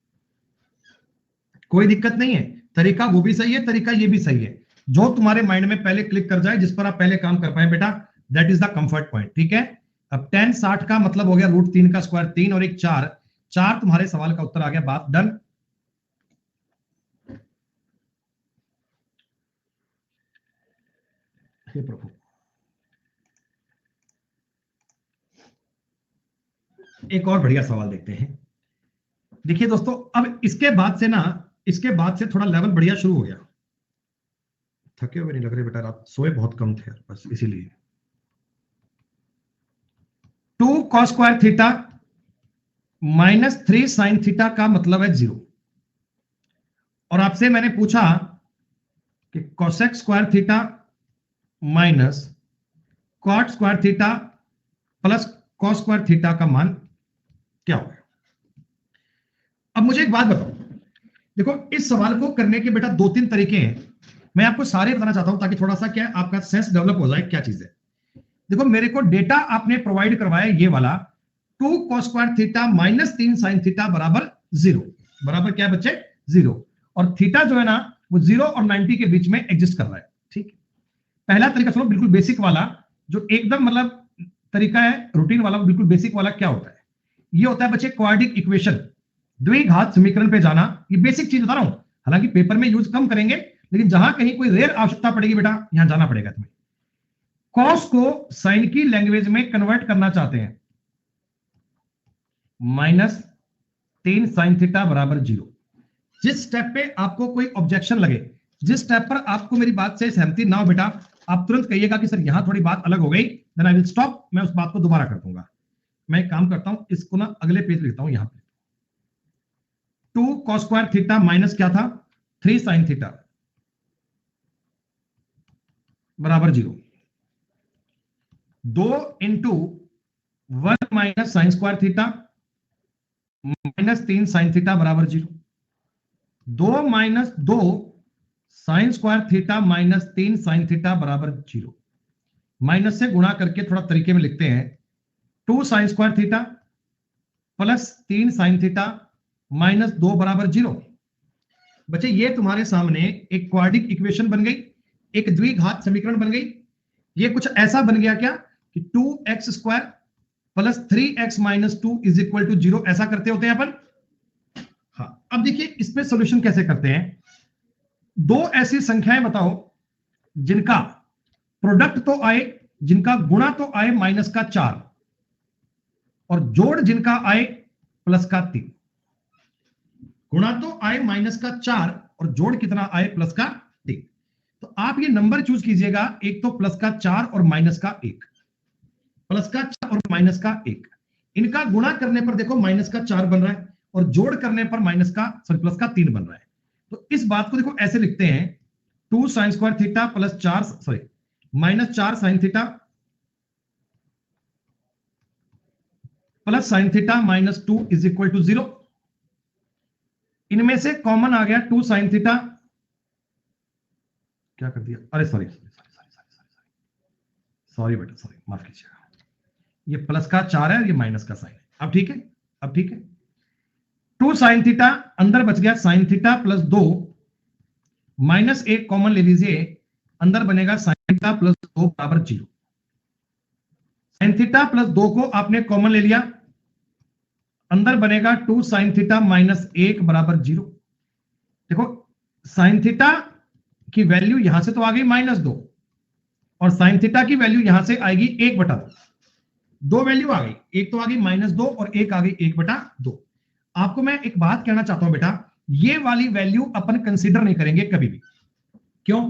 कोई दिक्कत नहीं है। तरीका वो भी सही है, तरीका ये भी सही है, जो तुम्हारे माइंड में पहले क्लिक कर जाए, जिस पर आप पहले काम कर पाए बेटा, that is the comfort point. ठीक है, अब tan 60 का मतलब हो गया √3 का स्क्वायर 3 और एक 4, 4 तुम्हारे सवाल का उत्तर आ गया, बात डन। हे प्रभु, एक और बढ़िया सवाल देखते हैं। देखिए दोस्तों, अब इसके बाद से थोड़ा लेवल बढ़िया शुरू हो गया। थके हुए नहीं लग रहे बेटा, रात सोए बहुत कम थे बस इसीलिए। 2 cos square theta minus 3 sine theta का मतलब है 0। और आपसे मैंने पूछा कि cosec square theta minus cot square theta plus cos square theta का मान क्या होगा। अब मुझे एक बात बताओ, देखो इस सवाल को करने के बेटा 2-3 तरीके हैं, मैं आपको सारे बताना चाहता हूं ताकि थोड़ा सा क्या आपका सेंस डेवलप हो जाए क्या चीज है। देखो मेरे को डेटा आपने प्रोवाइड करवाया ये वाला 2 cos square theta minus 3 sine theta बराबर 0, बराबर क्या है बच्चे 0, और थीटा जो है ना वो 0 और 90 के बीच में एग्जिस्ट कर रहा है। ठीक, पहला तरीका सुनो, बिल्कुल बेसिक वाला, जो एकदम मतलब तरीका है रूटीन वाला, बिल्कुल बेसिक वाला क्या होता है, ये होता है बच्चे क्वाड्रेटिक इक्वेशन, द्विघात समीकरण पे जाना। ये बेसिक चीज बता रहा हूं, हालांकि पेपर में यूज कम करेंगे, लेकिन जहां कहीं कोई रेयर आवश्यकता पड़ेगी बेटा यहां जाना पड़ेगा तुम्हें। कॉस को साइन की लैंग्वेज में कन्वर्ट करना चाहते हैं, -3 साइन थीटा बराबर 0। जिस स्टेप पे आपको कोई ऑब्जेक्शन लगे, जिस स्टेप पर आपको मेरी बात से सहमति ना हो बेटा, आप तुरंत कहिएगा कि सर यहां थोड़ी बात अलग हो गई, देन आई विल स्टॉप, मैं उस बात को दोबारा कर दूंगा। मैं एक काम करता हूं, इसको ना अगले पेज लिखता हूं, यहां पे 2 cos स्क्वायर थीटा माइनस क्या था 3 साइन थीटा बराबर 0, 2 into 1 minus sign square theta minus 3 sine theta बराबर 0, 2 minus 2 sine square theta minus 3 sine theta बराबर 0। माइनस से गुणा करके थोड़ा तरीके में लिखते हैं, 2 sine square theta plus 3 sine theta minus 2 बराबर 0। बच्चे ये तुम्हारे सामने एक क्वाड्रेटिक इक्वेशन बन गई, एक द्विघात समीकरण बन गई। ये कुछ ऐसा बन गया क्या कि 2x square plus 3x minus 2 is equal to 0, ऐसा करते होते हैं अपन। हाँ, अब देखिए इस पे सॉल्यूशन कैसे करते हैं। दो ऐसी संख्याएं बताओ जिनका प्रोडक्ट तो आए, जिनका गुणा तो आए -4, और जोड़ जिनका आए +3। गुणा तो आए -4 और जोड़ कितना आए +3। तो आप ये नंबर चूज कीजिएगा, एक तो +4 और -1, +4 और -1। इनका गुणा करने पर देखो -4 बन रहा है और जोड़ करने पर +3 बन रहा है। तो इस बात को देखो ऐसे लिखते हैं, 2 sine square theta plus 4 -4 sine theta plus sine theta -2 is equal to 0। इनमें से कॉमन आ गया 2 साइन थीटा, क्या कर दिया, अरे सॉरी बेटा, सॉरी माफ कीजिएगा, ये प्लस का 4 है, ये माइनस का साइन है। अब ठीक है, अब ठीक है, 2 साइन थीटा अंदर बच गया साइन थीटा प्लस 2, -1 कॉमन ले लीजिए, अंदर बनेगा साइन थीटा प्लस 2 बराबर 0। साइन थीटा प्लस 2 को आपने कॉमन ले लिया, अंदर बनेगा 2 साइन थीटा -1 बराबर 0। देखो साइन थीटा की वैल्यू यहां से तो आ गई -2 और साइन थीटा की वैल्यू यहां से आएगी 1/2। दो वैल्यू आ गई, एक तो आ गई -2 और एक आ गई 1/2। आपको मैं एक बात कहना चाहता हूं बेटा, ये वाली वैल्यू अपन कंसीडर नहीं करेंगे कभी भी। क्यों?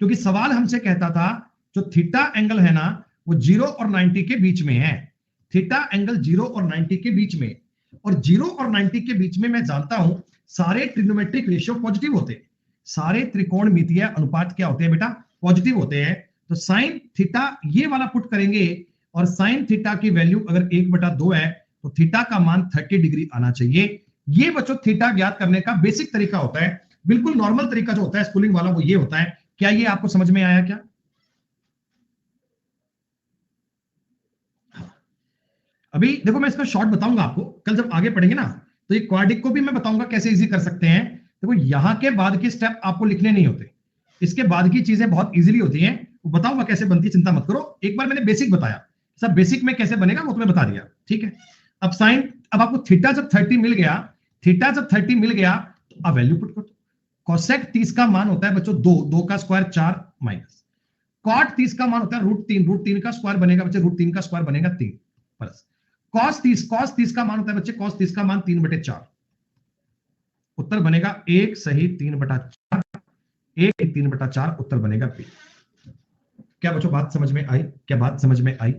क्योंकि सवाल हमसे कहता था जो थीटा एंगल है ना वो 0 और 90 के बीच में है। थीटा एंगल 0 और 90 के बीच में, और 0 और 90 के बीच में मैं जानता हूं सारे ट्रिग्नोमेट्रिक रेशियो पॉजिटिव होते हैं, सारे त्रिकोणमितीय अनुपात क्या होते हैं बेटा, पॉजिटिव होते हैं। तो साइन थीटा ये वाला पुट करेंगे और साइन थीटा की वैल्यू अगर 1/2 है तो थीटा का मान 30 डिग्री आना चाहिए। ये बच्चों थीटा ज्ञात करने का बेसिक तरीका होता है, बिल्कुल नॉर्मल तरीका जो होता है स्कूलिंग वाला वो ये होता है। क्या ये आपको समझ में आया क्या? अभी देखो मैं इसका शॉर्ट बताऊंगा आपको, कल जब आगे पढ़ेंगे ना तो ये क्वाड्रिक को भी मैं बताऊंगा कैसे इजी कर सकते हैं। देखो यहां के बाद के स्टेप आपको लिखने नहीं होते, इसके बाद की चीजें बहुत इजीली होती हैं, वो बताऊंगा कैसे बनती है, चिंता मत करो। एक बार मैंने बेसिक बताया सब बेसिक में कैसे बनेगा वो तुम्हें बता दिया, ठीक है। अब साइन, अब आपको थीटा जब 30 मिल गया, थीटा जब 30 मिल गया तो अब वैल्यू पुट करो। कोसेक 30 का मान होता है बच्चों 2 का स्क्वायर 4 माइनस कॉट 30 का मान होता है √3 का स्क्वायर बनेगा बच्चे, √3 का स्क्वायर बनेगा 3 प्लस कॉस 30 का मान होता है बच्चे, कॉस 30 का मान 3/4, उत्तर बनेगा 1 सही 3/4, 1 3/4, उत्तर बनेगा बी। क्या बच्चों बात समझ में आई? क्या बात समझ में आई?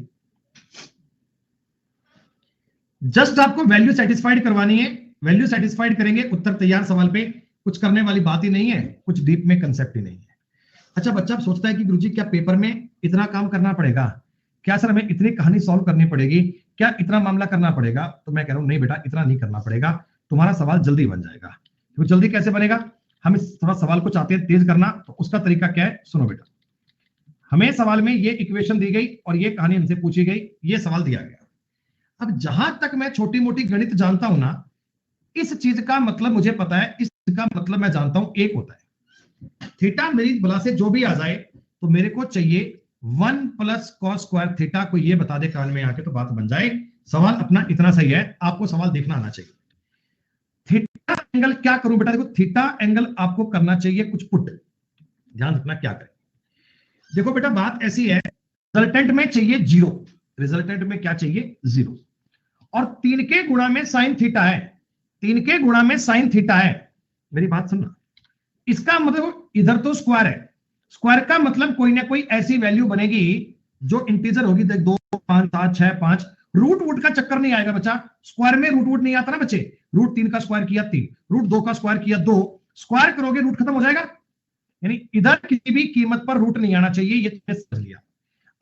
जस्ट आपको वैल्यू सेटिस्फाइड करवानी है, वैल्यू सेटिस्फाइड करेंगे, उत्तर तैयार। सवाल पे कुछ करने वाली बात ही नहीं है, कुछ डीप में कंसेप्ट ही नहीं है। अच्छा, बच्चा सोचता है कि गुरुजी क्या पेपर में इतना काम करना पड़ेगा, क्या सर हमें इतनी कहानी सॉल्व करनी पड़ेगी, क्या इतना मामला करना पड़ेगा? तो मैं कह रहा हूं नहीं बेटा, इतना नहीं करना पड़ेगा, तुम्हारा सवाल जल्दी बन जाएगा। तो जल्दी कैसे बनेगा? हम इस थोड़ा सवाल को चाहते हैं तेज करना, तो उसका तरीका क्या है सुनो बेटा। हमें सवाल में ये इक्वेशन दी गई और ये कहानी हमसे पूछी गई, ये सवाल दिया गया। अब जहां तक मैं छोटी मोटी गणित जानता हूं ना, इस चीज का मतलब मुझे पता है, इस चीज का मतलब मैं जानता हूं, एक होता है थीटा मेरी बला से जो भी आ जाए तो मेरे को चाहिए 1 प्लस कॉस स्क्वायर थीटा। को ये बता दे कान में आके तो बात बन जाए। सवाल अपना इतना सही है, आपको सवाल देखना आना चाहिए। थीटा एंगल क्या करूं बेटा? देखो थीटा एंगल आपको करना चाहिए कुछ पुट, ध्यान रखना क्या करें। देखो बेटा बात ऐसी है, रिजल्टेंट में चाहिए 0, रिजल्टेंट में क्या चाहिए 0, और 3 के गुणा में साइन थीटा है, 3 के गुणा में साइन थीटा है। मेरी बात सुनना, इसका मतलब इधर तो स्क्वायर है, स्क्वायर का मतलब कोई ना कोई ऐसी वैल्यू बनेगी जो इंटीजर होगी, 2 5 7 6 5, रूट वुड का चक्कर नहीं आएगा बच्चा। स्क्वायर में रूट वुड नहीं आता ना बच्चे, √3 का स्क्वायर किया 3, √2 का स्क्वायर किया 2, स्क्वायर करोगे रूट खत्म हो जाएगा। यानी इधर किसी भी कीमत पर रूट नहीं आना चाहिए, ये तुमने समझ लिया।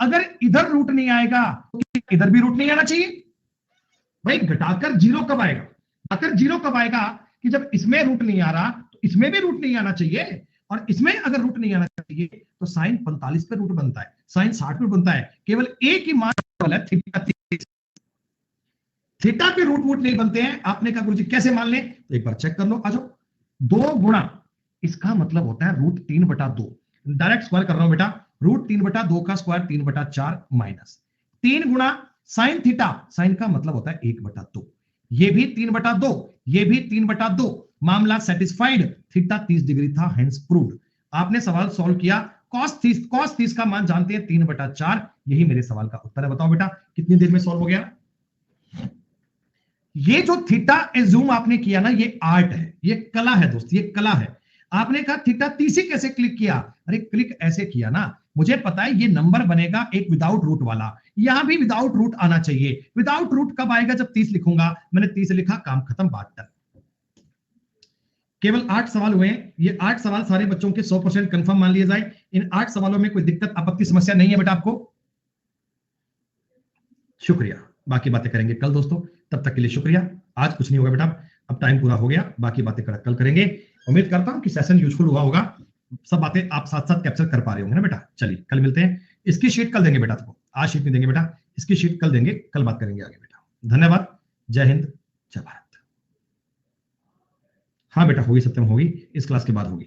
अगर इधर रूट नहीं आएगा तो इधर भी रूट नहीं आना चाहिए। भाई घटाकर 0 कब आएगा? घटाकर 0 कब आएगा? कि जब इसमें रूट नहीं आ रहा तो इसमें भी रूट नहीं आना चाहिए, और इसमें अगर रूट नहीं आना चाहिए तो साइन 45 पे रूट बनता है, साइन 60 पे बनता है। केवल एक ही मान है थीटा, थीटा पे रूट वूट नहीं बनते हैं। आपने कहा गुरुजी कैसे मान लें? तो एक बार चेक कर लो, आ जाओ। 2 गुणा, इसका मतलब होता है √3/2, डायरेक्ट स्क्वायर कर रहा हूं बेटा, √3/2 का स्क्वायर 3/4 माइनस 3 गुणा साइन थीटा, साइन का मतलब होता है 1/2, ये भी 3/2, ये भी 3/2, मामला सेटिस्फाइड, थीटा 30 डिग्री था, हेंस प्रूव्ड। आपने सवाल सॉल्व किया, कॉस 30 का मान जानते हैं 3/4, यही मेरे सवाल का उत्तर है। बताओ बेटा कितनी देर में सॉल्व हो गया? ये जो थीटा एज्यूम आपने किया ना, ये आर्ट है, ये कला है दोस्त, ये कला है। आपने कहा थीटा 30 कैसे क्लिक किया? अरे क्लिक ऐसे किया ना, मुझे पता है ये नंबर बनेगा एक विदाउट रूट वाला, यहां भी विदाउट रूट आना चाहिए। विदाउट रूट कब आएगा? जब 30 लिखूंगा। मैंने 30 लिखा, काम खत्म, बात कर। केवल 8 सवाल हुए हैं, ये 8 सवाल सारे बच्चों के 100% कंफर्म मान लिए जाए। इन 8 सवालों में कोई दिक्कत आपत्ति समस्या नहीं है बेटा आपको? शुक्रिया, बाकी बातें करेंगे कल दोस्तों, तब तक के लिए शुक्रिया। आज कुछ नहीं होगा बेटा, अब टाइम पूरा हो गया, बाकी बातें कल करेंगे। उम्मीद करता हूं कि सेशन यूजफुल हुआ होगा, सब बातें आप साथ साथ कैप्चर कर पा रहे होंगे ना बेटा। चलिए कल मिलते हैं। इसकी शीट कल देंगे बेटा आपको, आज शीट नहीं देंगे बेटा, इसकी शीट कल देंगे, कल बात करेंगे आगे बेटा। धन्यवाद, जय हिंद, जय भारत। हाँ बेटा होगी, सत्यम होगी, इस क्लास के बाद होगी।